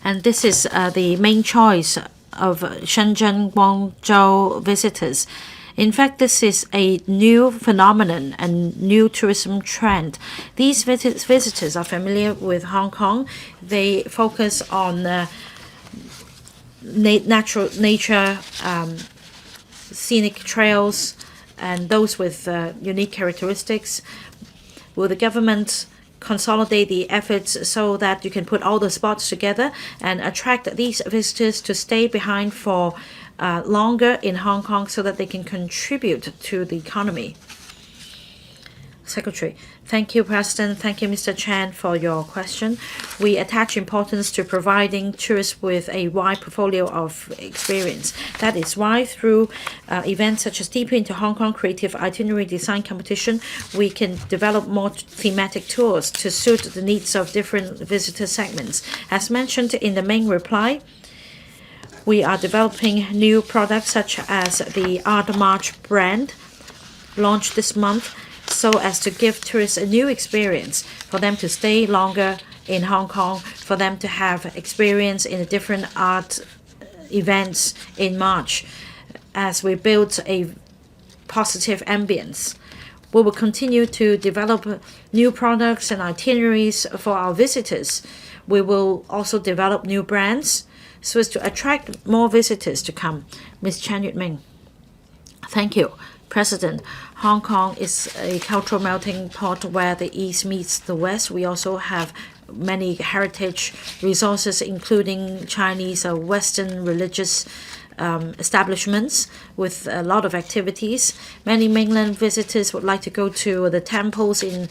And this is the main choice of Shenzhen, Guangzhou visitors. In fact, this is a new phenomenon and new tourism trend. These visitors are familiar with Hong Kong. They focus on natural nature, scenic trails, and those with unique characteristics. Will the government consolidate the efforts so that you can put all the spots together and attract these visitors to stay behind for longer in Hong Kong so that they can contribute to the economy? Secretary. Thank you, President. Thank you, Mr. Chan, for your question. We attach importance to providing tourists with a wide portfolio of experience. That is why through events such as Deeper into Hong Kong Creative Itinerary Design Competition, we can develop more thematic tours to suit the needs of different visitor segments. As mentioned in the main reply, we are developing new products such as the Art March brand, launched this month, so as to give tourists a new experience, for them to stay longer in Hong Kong, for them to have experience in the different art events in March, as we build a positive ambience. We will continue to develop new products and itineraries for our visitors. We will also develop new brands so as to attract more visitors to come. Ms. Chan Yut-ming. Thank you, President, Hong Kong is a cultural melting pot where the East meets the West. We also have many heritage resources, including Chinese Western religious establishments with a lot of activities. Many mainland visitors would like to go to the temples in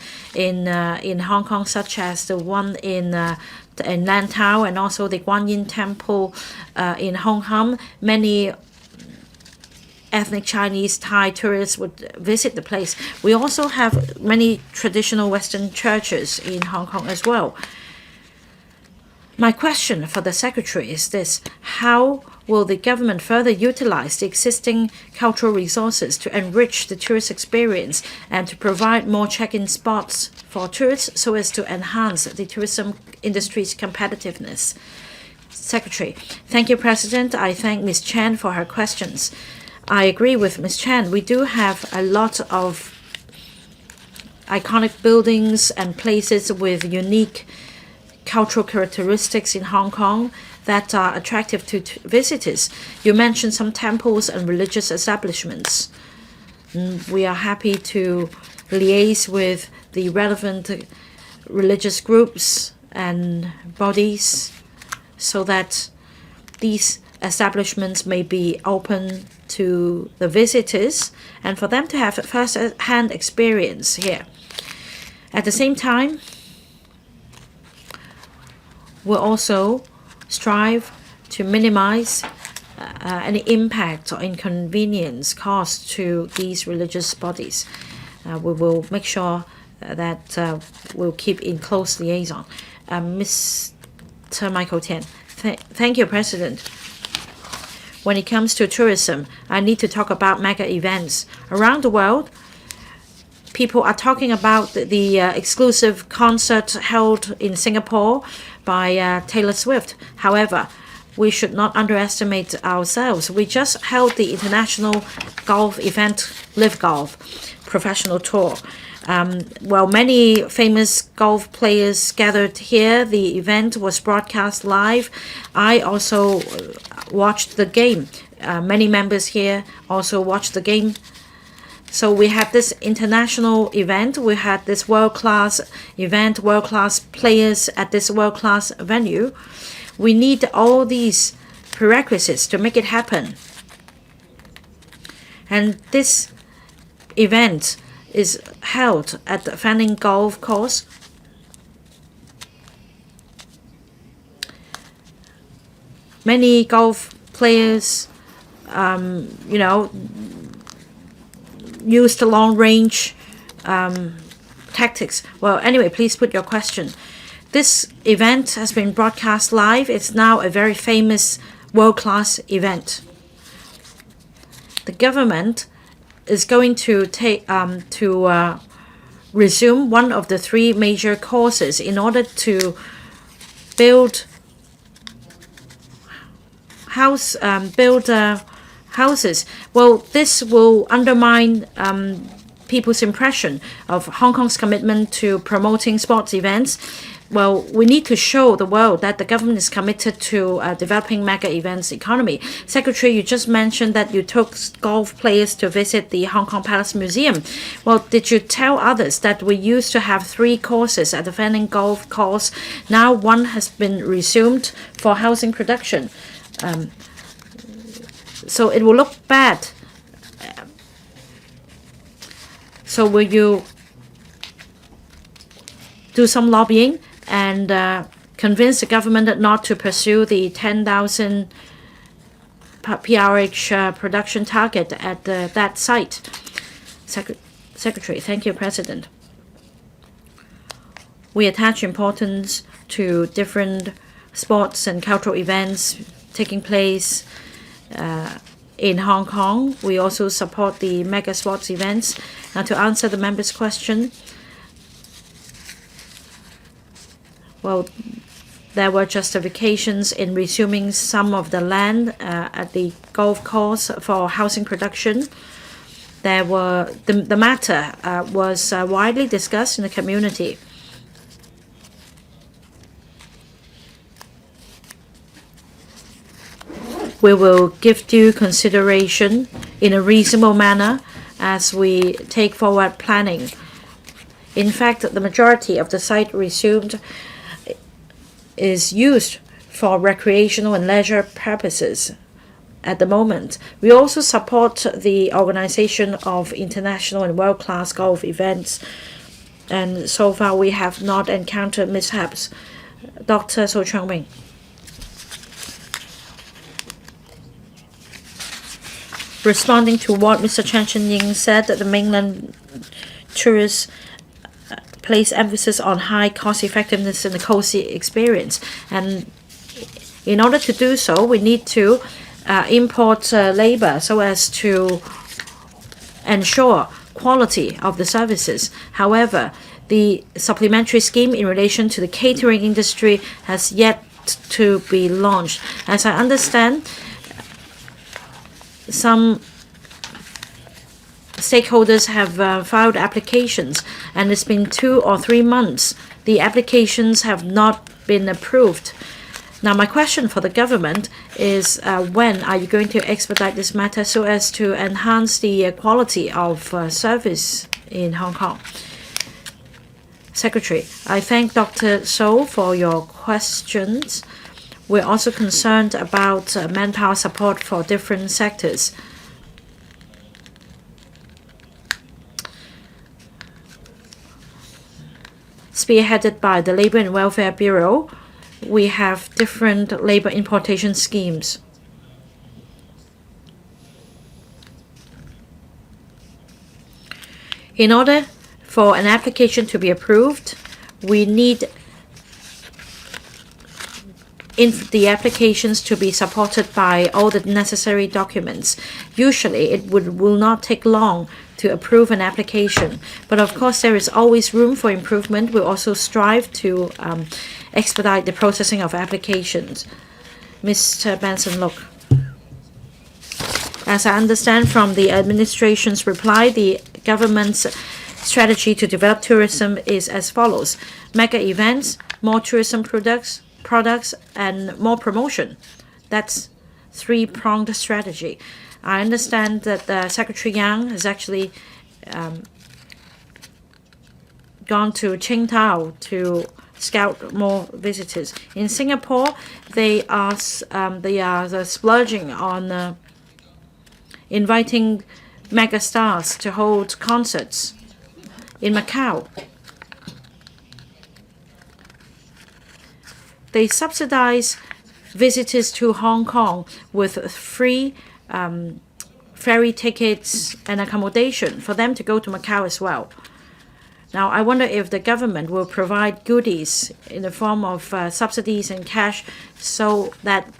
Hong Kong, such as the one in Lantau and also the Guanyin Temple in Hong Kong. Many ethnic Chinese Thai tourists would visit the place. We also have many traditional Western churches in Hong Kong as well. My question for the Secretary is this: how will the government further utilize the existing cultural resources to enrich the tourist experience and to provide more check-in spots for tourists so as to enhance the tourism industry's competitiveness? Secretary. Thank you, President. I thank Ms. Chan for her questions. I agree with Ms. Chan. We do have a lot of iconic buildings and places with unique cultural characteristics in Hong Kong that are attractive to visitors. You mentioned some temples and religious establishments. We are happy to liaise with the relevant religious groups and bodies so that these establishments may be open to the visitors and for them to have first-hand experience here. At the same time, we'll also strive to minimize any impact or inconvenience caused to these religious bodies. We will make sure that we'll keep in close liaison. Mr. Michael Tian. Thank you, President. When it comes to tourism, I need to talk about mega events. Around the world, people are talking about the exclusive concert held in Singapore by Taylor Swift. However, we should not underestimate ourselves. We just held the international golf event, Live Golf Professional Tour. Well, many famous golf players gathered here. The event was broadcast live. I also watched the game. Many members here also watched the game. So we had this international event. We had this world-class event, world-class players at this world-class venue. We need all these prerequisites to make it happen. And this event is held at the Fanning Golf Course. Many golf players, use the long-range tactics. Well, anyway, please put your question. This event has been broadcast live. It's now a very famous world-class event. The government is going to resume one of the three major courses in order to build houses. Well, this will undermine people's impression of Hong Kong's commitment to promoting sports events. Well, we need to show the world that the government is committed to developing mega events economy. Secretary, you just mentioned that you took golf players to visit the Hong Kong Palace Museum. Well, did you tell others that we used to have 3 courses at the Fanning Golf Course? Now one has been resumed for housing production. So it will look bad. So will you do some lobbying and convince the government not to pursue the 10,000 PRH production target at that site? Secretary, thank you, President. We attach importance to different sports and cultural events taking place in Hong Kong. We also support the mega sports events. Now, to answer the member's question, well, there were justifications in resuming some of the land at the golf course for housing production. The matter was widely discussed in the community. We will give due consideration in a reasonable manner as we take forward planning. In fact, the majority of the site resumed is used for recreational and leisure purposes at the moment. We also support the organization of international and world-class golf events, and so far we have not encountered mishaps. Dr. So Chung-wing. Responding to what Mr. Chan Chun-ying said, that the mainland tourists place emphasis on high cost effectiveness in the cozy experience, and in order to do so, we need to import labor so as to ensure quality of the services. However, the supplementary scheme in relation to the catering industry has yet to be launched. As I understand, some stakeholders have filed applications, and it's been 2 or 3 months. The applications have not been approved. Now, my question for the government is, when are you going to expedite this matter so as to enhance the quality of service in Hong Kong? Secretary, I thank Dr. So for your questions. We're also concerned about manpower support for different sectors. Spearheaded by the Labor and Welfare Bureau, we have different labor importation schemes. In order for an application to be approved, we need the applications to be supported by all the necessary documents. Usually, it will not take long to approve an application, but of course, there is always room for improvement. We also strive to expedite the processing of applications. Mr. Benson, look. As I understand from the administration's reply, the government's strategy to develop tourism is as follows: mega events, more tourism products, and more promotion. That's 3-pronged strategy. I understand that Secretary Yang has actually gone to Qingdao to scout more visitors. In Singapore, they are splurging on inviting mega stars to hold concerts. In Macau, they subsidize visitors to Hong Kong with free ferry tickets and accommodation for them to go to Macau as well. Now, I wonder if the government will provide goodies in the form of subsidies and cash so that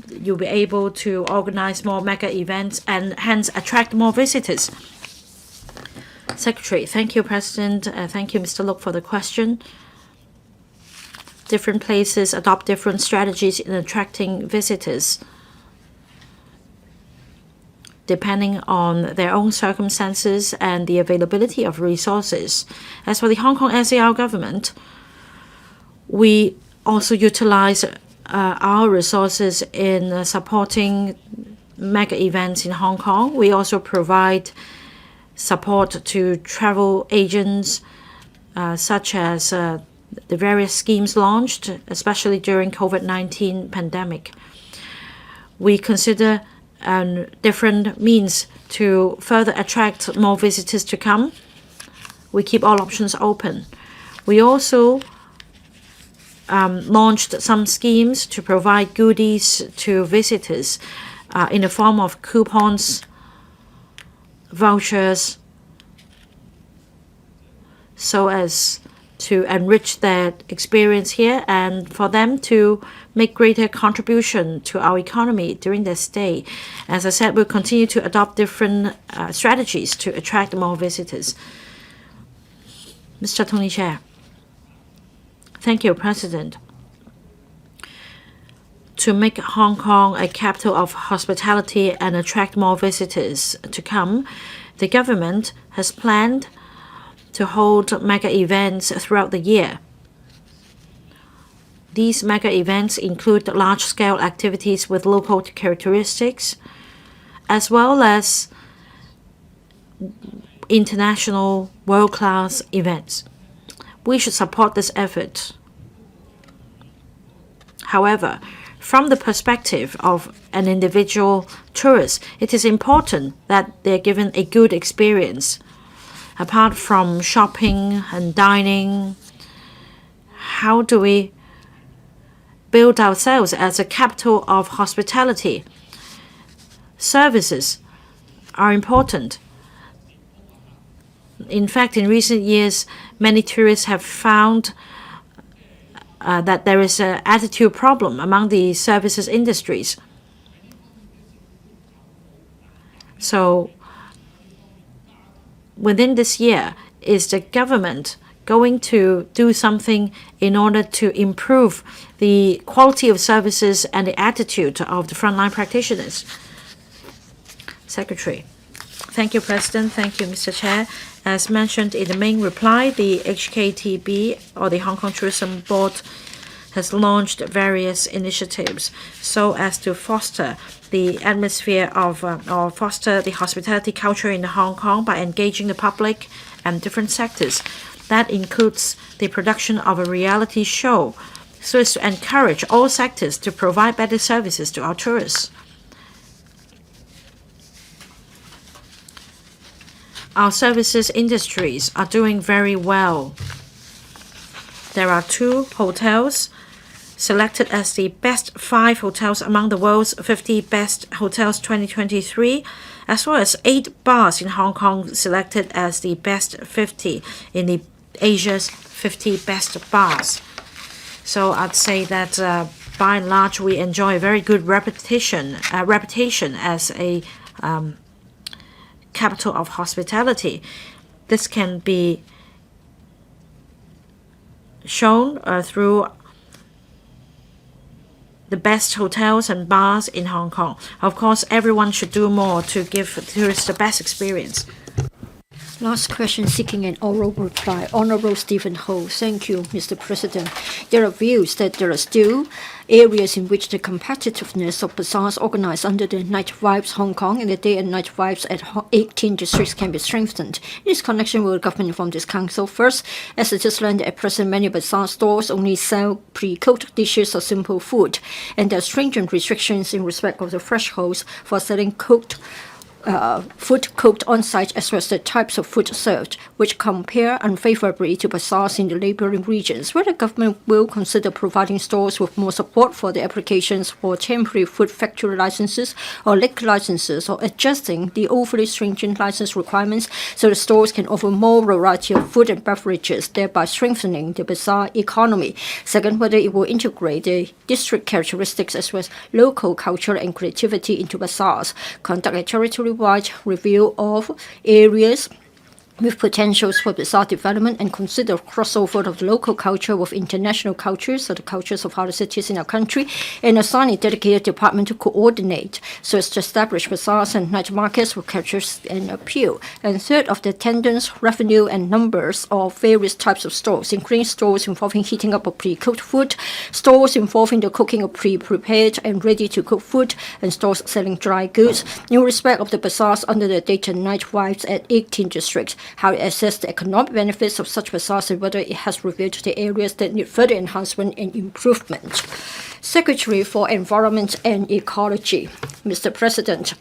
you'll be able to organize more mega events and hence attract more visitors. Secretary, thank you, President. Thank you, Mr. Look, for the question. Different places adopt different strategies in attracting visitors, depending on their own circumstances and the availability of resources. As for the Hong Kong SAR government, we also utilize our resources in supporting mega events in Hong Kong. We also provide support to travel agents, such as the various schemes launched, especially during COVID-19 pandemic. We consider different means to further attract more visitors to come. We keep all options open. We also launched some schemes to provide goodies to visitors in the form of coupons, vouchers, so as to enrich their experience here and for them to make greater contribution to our economy during their stay. As I said, we'll continue to adopt different strategies to attract more visitors. Mr. Tony Chair. Thank you, President. To make Hong Kong a capital of hospitality and attract more visitors to come, the government has planned to hold mega events throughout the year. These mega events include large-scale activities with local characteristics, as well as international world-class events. We should support this effort. However, from the perspective of an individual tourist, it is important that they're given a good experience. Apart from shopping and dining, how do we build ourselves as a capital of hospitality? Services are important. In fact, in recent years, many tourists have found that there is an attitude problem among the services industries. So within this year, is the government going to do something in order to improve the quality of services and the attitude of the frontline practitioners? Secretary. Thank you, President. Thank you, Mr. Chair. As mentioned in the main reply, the HKTB, or the Hong Kong Tourism Board, has launched various initiatives so as to foster the atmosphere of, or foster the hospitality culture in Hong Kong by engaging the public and different sectors. That includes the production of a reality show so as to encourage all sectors to provide better services to our tourists. Our services industries are doing very well. There are 2 hotels selected as the best 5 hotels among the world's 50 best hotels 2023, as well as 8 bars in Hong Kong selected as the best 50 in the Asia's 50 best bars. So I'd say that by and large we enjoy a very good reputation as a capital of hospitality. This can be shown through the best hotels and bars in Hong Kong. Of course, everyone should do more to give tourists the best experience. Last question seeking an oral reply. Honorable Steven HO. Thank you, Mr. President. There are views that there are still areas in which the competitiveness of bazaars organized under the Night Vibes Hong Kong and the Day and Night Vibes at 18 districts can be strengthened. In this connection, will the government inform this council? First, as it is learned, at present many bazaar stores only sell pre-cooked dishes or simple food, and there are stringent restrictions in respect of the thresholds for selling food cooked on-site as well as the types of food served, which compare unfavorably to bazaars in the neighboring regions. Whether the government will consider providing stores with more support for the applications for temporary food factory licenses or liquor licenses, or adjusting the overly stringent license requirements so the stores can offer more variety of food and beverages, thereby strengthening the bazaar economy. Second, whether it will integrate the district characteristics as well as local culture and creativity into bazaars, conduct a territory-wide review of areas with potentials for bazaar development, and consider crossover of local culture with international cultures or the cultures of other cities in our country, and assign a dedicated department to coordinate so as to establish bazaars and night markets with cultures and appeal. And third, of the attendance, revenue, and numbers of various types of stores, including stores involving heating up of pre-cooked food, stores involving the cooking of pre-prepared and ready-to-cook food, and stores selling dry goods. In respect of the bazaars under the Day and Night Vibes at 18 districts, how it assess the economic benefits of such bazaars and whether it has revealed the areas that need further enhancement and improvement. Secretary for Environment and Ecology. Mr. President,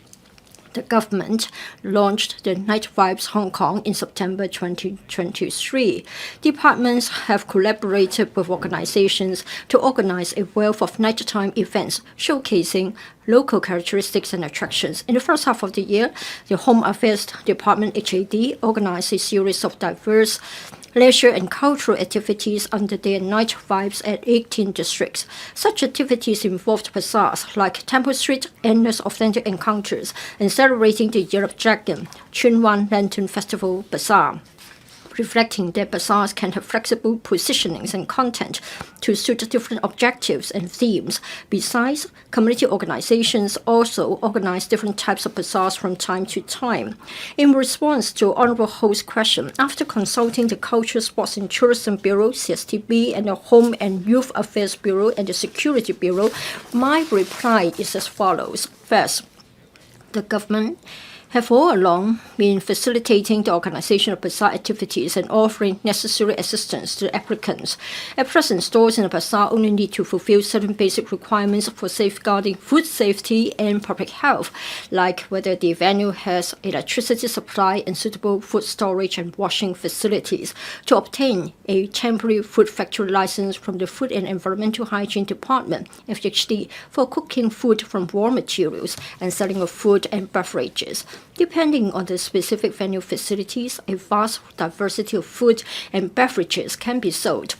the government launched the Night Vibes Hong Kong in September 2023. Departments have collaborated with organizations to organize a wealth of nighttime events showcasing local characteristics and attractions. In the first half of the year, the Home Affairs Department HAD organized a series of diverse leisure and cultural activities under Day and Night Vibes at 18 districts. Such activities involved bazaars like Temple Street, Endless Authentic Encounters, and celebrating the Year of Dragon, Chun Wan Lantern Festival Bazaar, reflecting that bazaars can have flexible positionings and content to suit different objectives and themes. Besides, community organizations also organize different types of bazaars from time to time. In response to Honorable Ho's question, after consulting the Culture, Sports and Tourism Bureau, CSTB, and the Home and Youth Affairs Bureau and the Security Bureau, my reply is as follows. First, the government have all along been facilitating the organization of bazaar activities and offering necessary assistance to the applicants. At present, stores in a bazaar only need to fulfill certain basic requirements for safeguarding food safety and public health, like whether the venue has electricity supply and suitable food storage and washing facilities. To obtain a temporary food factory license from the Food and Environmental Hygiene Department, FHD, for cooking food from raw materials and selling of food and beverages. Depending on the specific venue facilities, a vast diversity of food and beverages can be sold.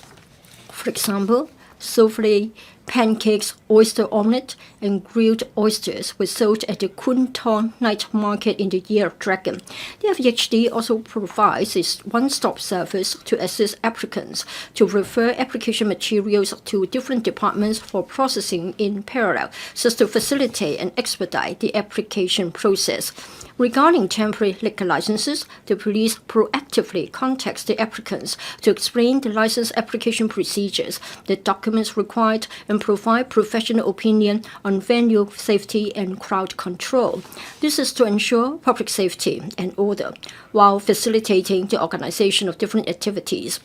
For example, souffle, pancakes, oyster omelette, and grilled oysters were sold at the Kwun Tong Night Market in the Year of Dragon. The FHD also provides a one-stop service to assist applicants to refer application materials to different departments for processing in parallel, so as to facilitate and expedite the application process. Regarding temporary liquor licenses, the police proactively contacts the applicants to explain the license application procedures, the documents required, and provide professional opinion on venue safety and crowd control. This is to ensure public safety and order, while facilitating the organization of different activities.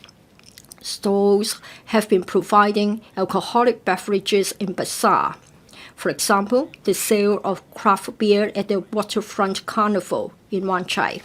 Stalls have been providing alcoholic beverages in bazaar. For example, the sale of craft beer at the Waterfront Carnival in Wan Chai.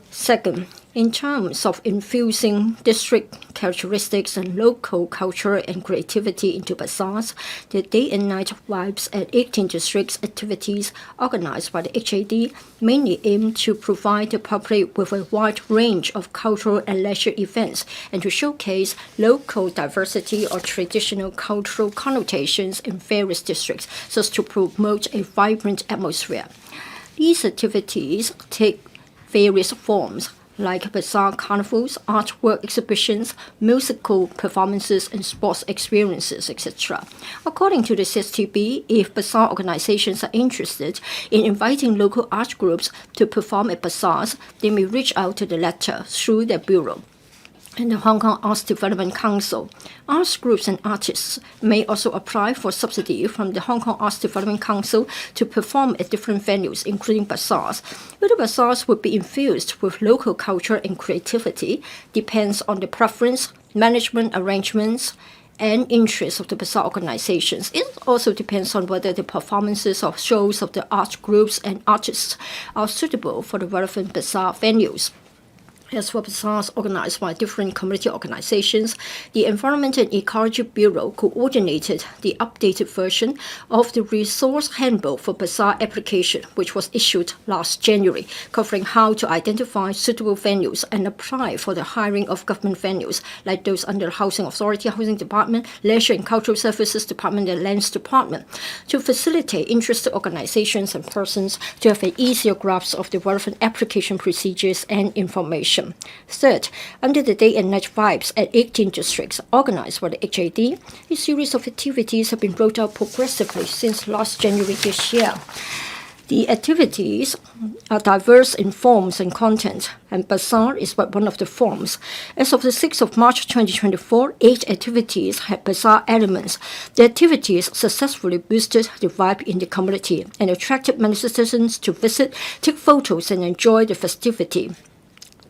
Second, in terms of infusing district characteristics and local culture and creativity into bazaars, the day and night vibes at 18 districts activities organized by the HAD mainly aim to provide the public with a wide range of cultural and leisure events and to showcase local diversity or traditional cultural connotations in various districts so as to promote a vibrant atmosphere. These activities take various forms, like bazaar carnivals, artwork exhibitions, musical performances, and sports experiences, etc. According to the CSTB, if bazaar organizations are interested in inviting local art groups to perform at bazaars, they may reach out to the latter through their bureau and the Hong Kong Arts Development Council. Arts groups and artists may also apply for subsidy from the Hong Kong Arts Development Council to perform at different venues, including bazaars. Whether bazaars would be infused with local culture and creativity depends on the preference, management arrangements, and interests of the bazaar organizations. It also depends on whether the performances or shows of the art groups and artists are suitable for the relevant bazaar venues. As for bazaars organized by different community organizations, the Environment and Ecology Bureau coordinated the updated version of the Resource Handbook for Bazaar Application, which was issued last January, covering how to identify suitable venues and apply for the hiring of government venues, like those under the Housing Authority, Housing Department, Leisure and Cultural Services Department, and Lands Department, to facilitate interested organizations and persons to have an easier grasp of the relevant application procedures and information. Third, under the day and night vibes at 18 districts organized by the HAD, a series of activities have been rolled out progressively since last January this year. The activities are diverse in forms and content, and bazaar is but one of the forms. As of the 6th of March 2024, 8 activities had bazaar elements. The activities successfully boosted the vibe in the community and attracted many citizens to visit, take photos, and enjoy the festivity.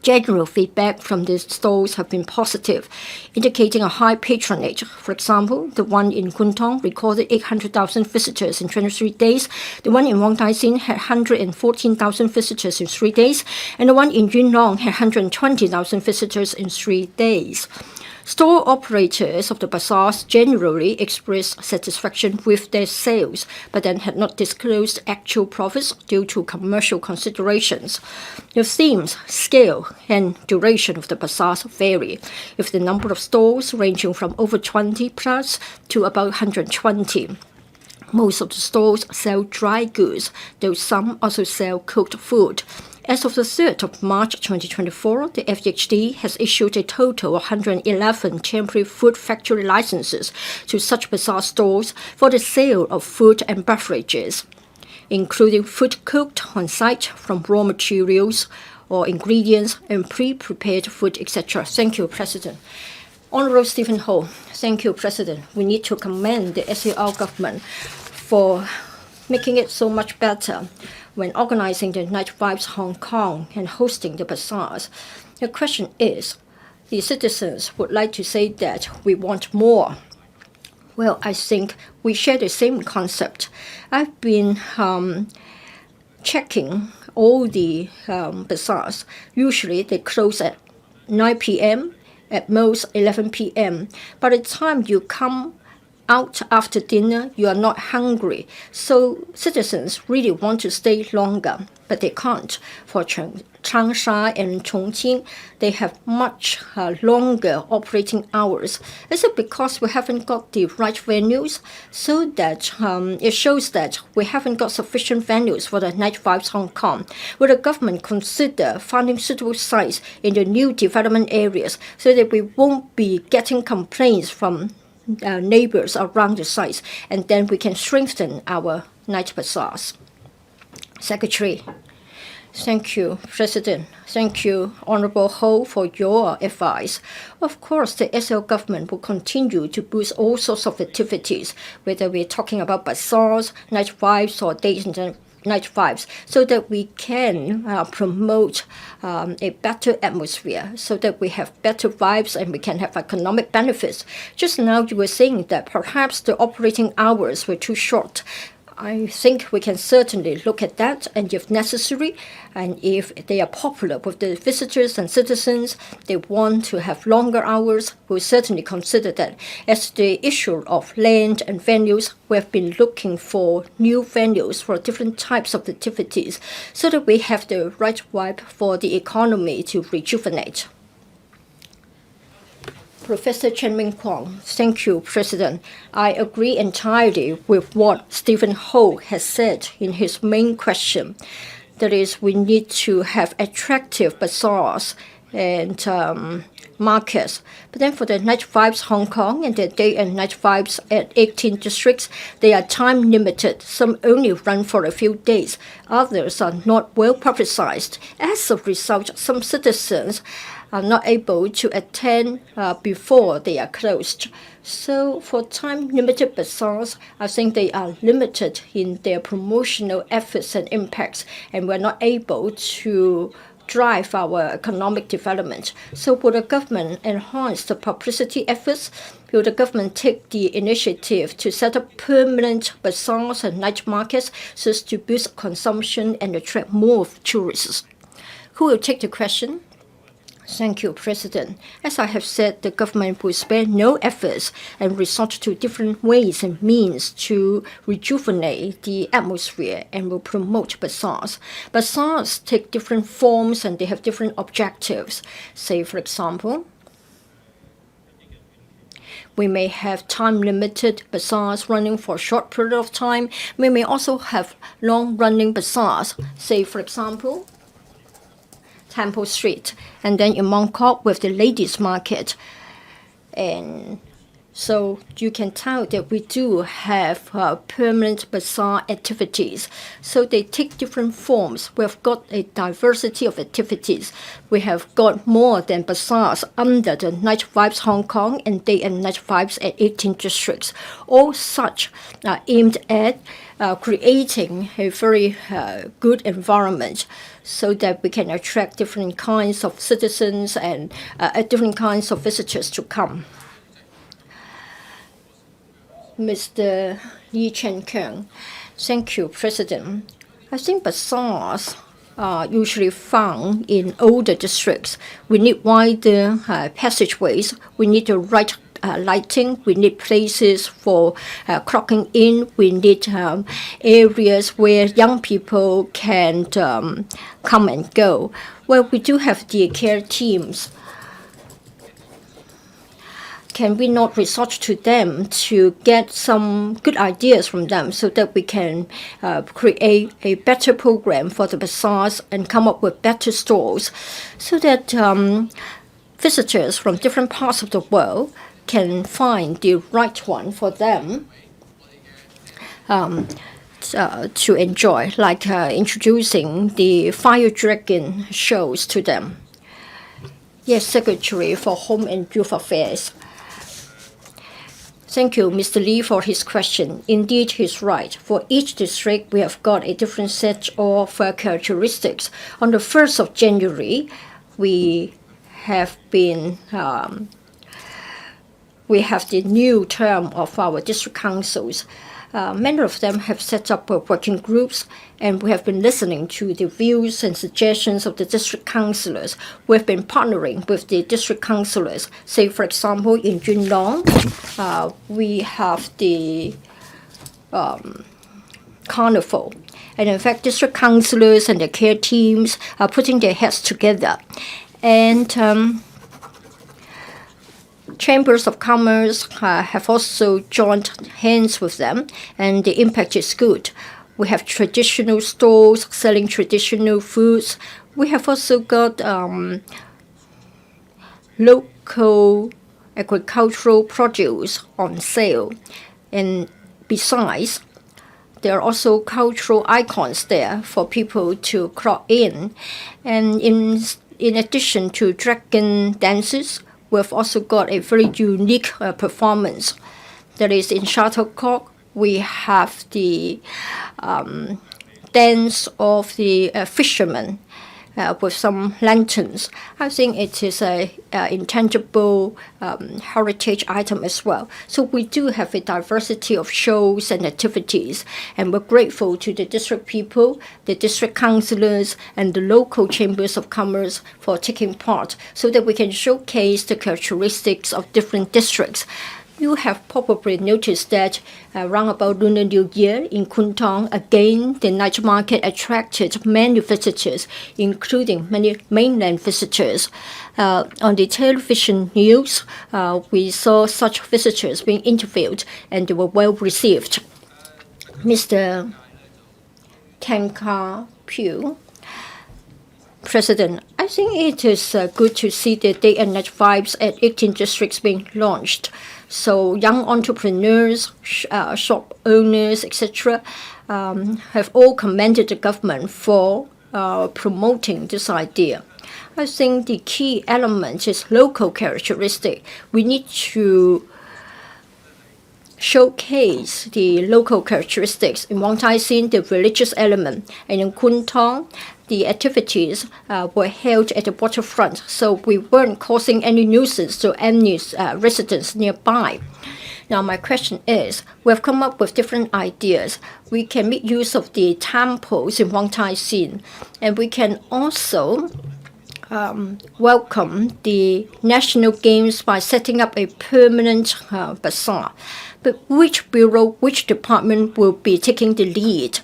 General feedback from the stalls have been positive, indicating a high patronage. For example, the one in Kwun Tong recorded 800,000 visitors in 23 days, the one in Wong Tai Sin had 114,000 visitors in 3 days, and the one in Yuen Long had 120,000 visitors in 3 days. Store operators of the bazaars generally expressed satisfaction with their sales, but then had not disclosed actual profits due to commercial considerations. The themes, scale, and duration of the bazaars vary, with the number of stalls ranging from over 20 plus to about 120. Most of the stores sell dry goods, though some also sell cooked food. As of the 3rd of March 2024, the FHD has issued a total of 111 temporary food factory licenses to such bazaar stores for the sale of food and beverages, including food cooked on site from raw materials or ingredients and pre-prepared food, etc. Thank you, President. Honorable Stephen HO, thank you, President. We need to commend the SAR government for making it so much better when organizing the Night Vibes Hong Kong and hosting the bazaars. The question is, the citizens would like to say that we want more. Well, I think we share the same concept. I've been checking all the bazaars. Usually they close at 9 p.m., at most 11 p.m. By the time you come out after dinner, you are not hungry. So citizens really want to stay longer, but they can't. For Changsha and Chongqing, they have much longer operating hours. Is it because we haven't got the right venues? So that it shows that we haven't got sufficient venues for the Night Vibes Hong Kong. Will the government consider finding suitable sites in the new development areas so that we won't be getting complaints from neighbors around the sites, and then we can strengthen our night bazaars? Secretary. Thank you, President. Thank you, Honorable Ho, for your advice. Of course, the SL government will continue to boost all sorts of activities, whether we're talking about bazaars, night vibes, or days and night vibes, so that we can promote a better atmosphere, so that we have better vibes and we can have economic benefits. Just now you were saying that perhaps the operating hours were too short. I think we can certainly look at that, and if necessary, and if they are popular with the visitors and citizens, they want to have longer hours, we'll certainly consider that. As the issue of land and venues, we have been looking for new venues for different types of activities, so that we have the right vibe for the economy to rejuvenate. Professor Chen Ming Kwong. Thank you, President. I agree entirely with what Stephen Ho has said in his main question. That is, we need to have attractive bazaars and markets. But then for the Night Vibes Hong Kong and the day and night vibes at 18 districts, they are time limited. Some only run for a few days. Others are not well publicized. As a result, some citizens are not able to attend before they are closed. So for time-limited bazaars, I think they are limited in their promotional efforts and impacts, and we're not able to drive our economic development. So will the government enhance the publicity efforts? Will the government take the initiative to set up permanent bazaars and night markets so as to boost consumption and attract more tourists? Who will take the question? Thank you, President. As I have said, the government will spare no efforts and resort to different ways and means to rejuvenate the atmosphere and will promote bazaars. Bazaars take different forms and they have different objectives. Say, for example, we may have time-limited bazaars running for a short period of time. We may also have long-running bazaars. Say, for example, Temple Street, and then in Mong Kok with the ladies' market. And so you can tell that we do have permanent bazaar activities. So they take different forms. We've got a diversity of activities. We have got more than bazaars under the Night Vibes Hong Kong and day and night vibes at 18 districts. All such are aimed at creating a very good environment so that we can attract different kinds of citizens and different kinds of visitors to come. Mr. Lee Chen-keung. Thank you, President. I think bazaars are usually found in older districts. We need wider passageways. We need the right lighting. We need places for clocking in. We need areas where young people can come and go. Well, we do have daycare teams. Can we not resort to them to get some good ideas from them so that we can create a better program for the bazaars and come up with better stalls so that visitors from different parts of the world can find the right one for them to enjoy, like introducing the fire dragon shows to them. Yes, Secretary for Home and Youth Affairs. Thank you, Mr. Lee, for his question. Indeed, he's right. For each district, we have got a different set of characteristics. On the 1st of January, we have the new term of our district councils. Many of them have set up working groups, and we have been listening to the views and suggestions of the district councillors. We have been partnering with the district councillors. Say, for example, in Junlong, we have the carnival. And in fact, district councillors and their care teams are putting their heads together. And chambers of commerce have also joined hands with them, and the impact is good. We have traditional stores selling traditional foods. We have also got local agricultural produce on sale. And besides, there are also cultural icons there for people to clock in. And in addition to dragon dances, we've also got a very unique performance. That is, in Shuttlecock, we have the dance of the fishermen with some lanterns. I think it is an intangible heritage item as well. So we do have a diversity of shows and activities, and we're grateful to the district people, the district councillors, and the local chambers of commerce for taking part so that we can showcase the characteristics of different districts. You have probably noticed that around about Lunar New Year in Kwun Tong, again, the night market attracted many visitors, including many mainland visitors. On the television news, we saw such visitors being interviewed, and they were well received. Mr. Tan Ka-pew, President, I think it is good to see the day and night vibes at 18 districts being launched. So young entrepreneurs, shop owners, etc., have all commended the government for promoting this idea. I think the key element is local characteristic. We need to showcase the local characteristics. In Wong Tai Sin, the religious element, and in Kwun Tong, the activities were held at the waterfront, so we weren't causing any nuisance to any residents nearby. Now, my question is, we have come up with different ideas. We can make use of the temples in Wong Tai Sin, and we can also welcome the national games by setting up a permanent bazaar. But which bureau, which department will be taking the lead,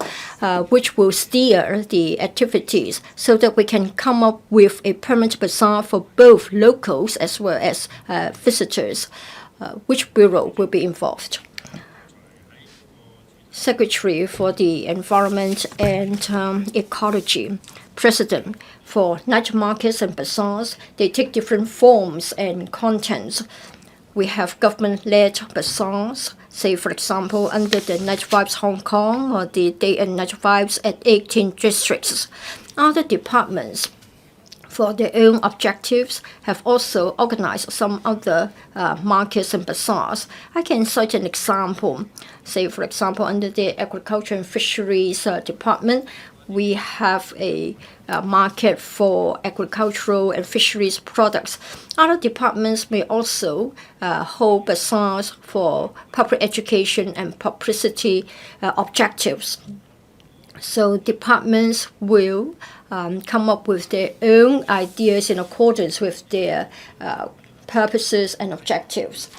which will steer the activities so that we can come up with a permanent bazaar for both locals as well as visitors? Which bureau will be involved? Secretary for the Environment and Ecology. President, for night markets and bazaars, they take different forms and contents. We have government-led bazaars, say, for example, under the Night Vibes Hong Kong or the Day and Night Vibes at 18 districts. Other departments, for their own objectives, have also organized some other markets and bazaars. I can cite an example. Say, for example, under the Agriculture and Fisheries Department, we have a market for agricultural and fisheries products. Other departments may also hold bazaars for public education and publicity objectives. So departments will come up with their own ideas in accordance with their purposes and objectives.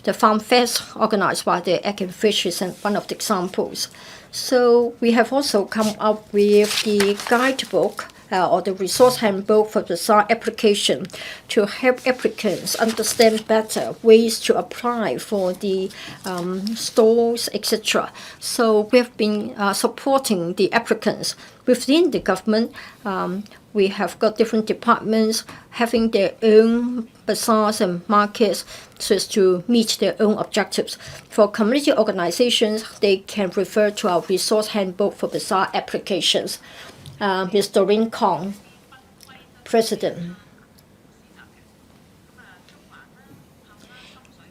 The Farm Fest organized by the Egg and Fish is one of the examples. So we have also come up with the guidebook or the resource handbook for bazaar application to help applicants understand better ways to apply for the stores, etc. So we have been supporting the applicants. Within the government, we have got different departments having their own bazaars and markets so as to meet their own objectives. For community organizations, they can refer to our resource handbook for bazaar applications. Ms. Doreen Kong, President.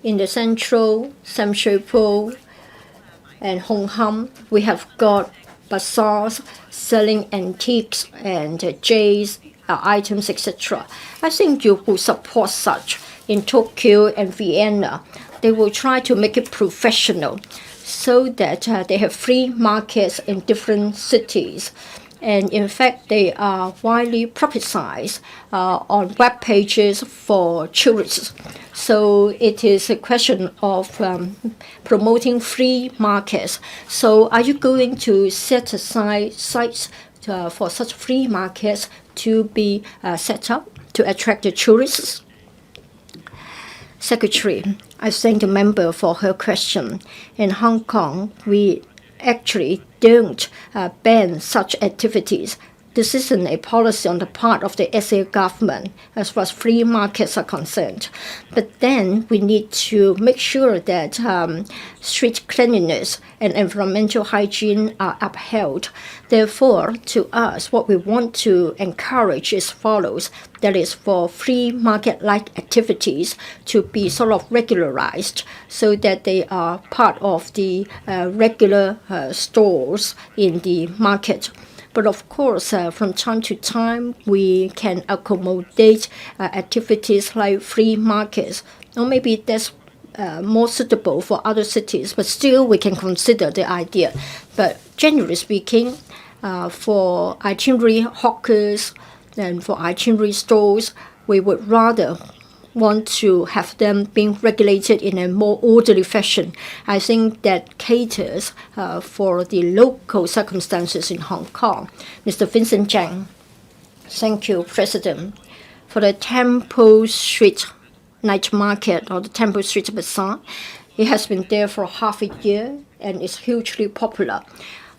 in the central, Samshepo, and Hong Ham, we have got bazaars selling antiques and jade items, etc. I think you will support such. In Tokyo and Vienna, they will try to make it professional so that they have free markets in different cities. And in fact, they are widely publicized on web pages for tourists. So it is a question of promoting free markets. So are you going to set aside sites for such free markets to be set up to attract the tourists? Secretary, I thank the member for her question. In Hong Kong, we actually don't ban such activities. This isn't a policy on the part of the SA government as far as free markets are concerned. But then we need to make sure that street cleanliness and environmental hygiene are upheld. Therefore, to us, what we want to encourage is follows. That is for free market-like activities to be sort of regularized so that they are part of the regular stores in the market. But of course, from time to time, we can accommodate activities like free markets. Or maybe that's more suitable for other cities, but still we can consider the idea. But generally speaking, for itinerary hawkers and for itinerary stores, we would rather want to have them being regulated in a more orderly fashion. I think that caters for the local circumstances in Hong Kong. Mr. Vincent Chang. Thank you, President. For the Temple Street Night Market or the Temple Street Bazaar, it has been there for half a year and is hugely popular.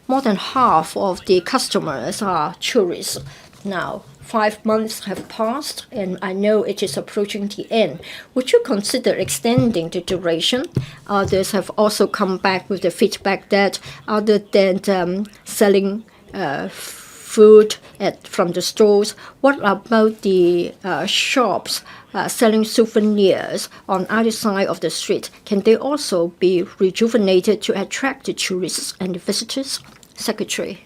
More than half of the customers are tourists now. 5 months have passed, and I know it is approaching the end. Would you consider extending the duration? Others have also come back with the feedback that other than selling food from the stores, what about the shops selling souvenirs on either side of the street? Can they also be rejuvenated to attract the tourists and the visitors? Secretary.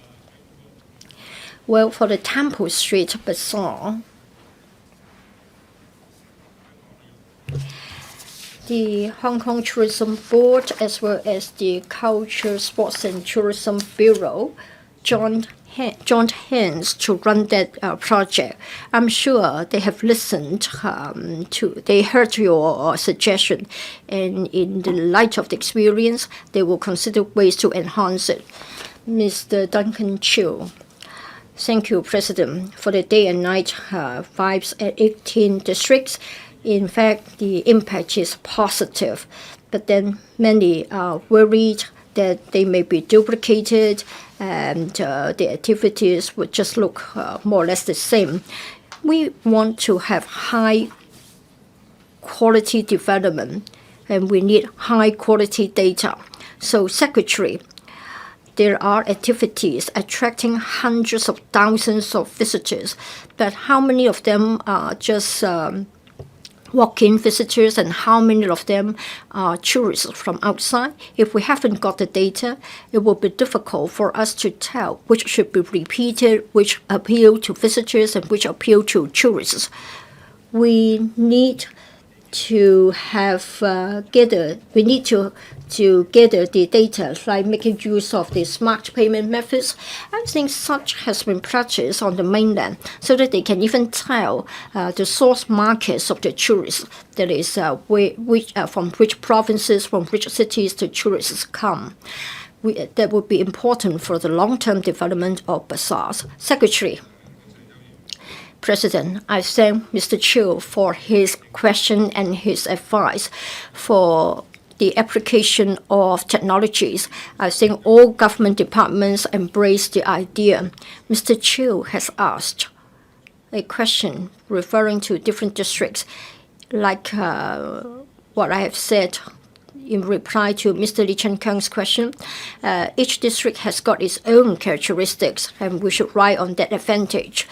Well, for the Temple Street Bazaar, the Hong Kong Tourism Board as well as the Culture, Sports and Tourism Bureau joined hands to run that project. I'm sure they have listened they heard your suggestion, and in the light of the experience, they will consider ways to enhance it. Mr. Duncan Chiu. Thank you, President, for the day and night vibes at 18 districts. In fact, the impact is positive, but then many are worried that they may be duplicated and the activities would just look more or less the same. We want to have high quality development and we need high quality data. So, Secretary, there are activities attracting hundreds of thousands of visitors, but how many of them are just walk-in visitors and how many of them are tourists from outside? If we haven't got the data, it will be difficult for us to tell which should be repeated, which appeal to visitors and which appeal to tourists. We need to have gather the data, like making use of the smart payment methods. I think such has been practiced on the mainland so that they can even tell the source markets of the tourists, that is, from which provinces, from which cities the tourists come. That would be important for the long-term development of bazaars. Secretary. President, I thank Mr. Chiu for his question and his advice for the application of technologies. I think all government departments embrace the idea. Mr. Chiu has asked a question referring to different districts, like what I have said in reply to Mr. Lee Chen-keung's question. Each district has got its own characteristics, and we should ride on that advantage.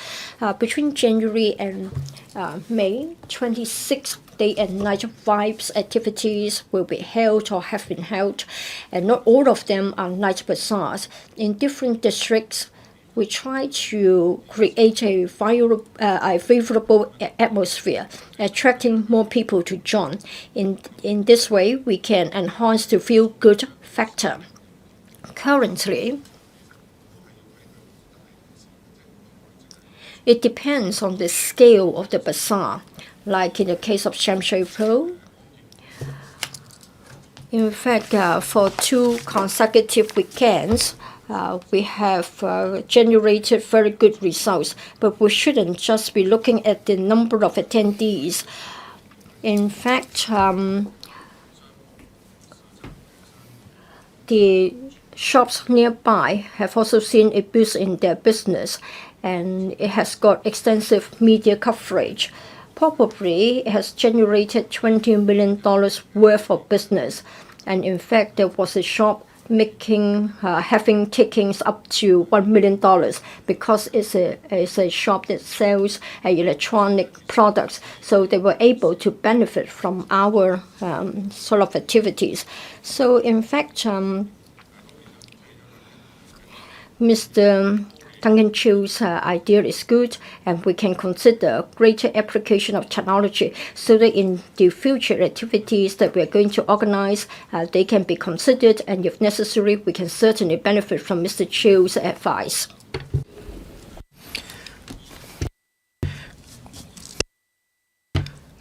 Between January and May, 26 day and night vibes activities will be held or have been held, and not all of them are night bazaars. In different districts, we try to create a favorable atmosphere, attracting more people to join. In this way, we can enhance the feel-good factor. Currently, it depends on the scale of the bazaar, like in the case of Shamshay. In fact, for 2 consecutive weekends, we have generated very good results, but we shouldn't just be looking at the number of attendees. In fact, the shops nearby have also seen a boost in their business, and it has got extensive media coverage. Probably it has generated $20 million worth of business, and in fact there was a shop having takings up to $1 million because it's a shop that sells electronic products, so they were able to benefit from our sort of activities. So in fact, Mr. Duncan Chew's idea is good, and we can consider greater application of technology so that in the future activities that we are going to organize, they can be considered, and if necessary, we can certainly benefit from Mr. Chew's advice.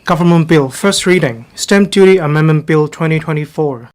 Government Bill, first reading, Stamp Duty Amendment Bill 2024.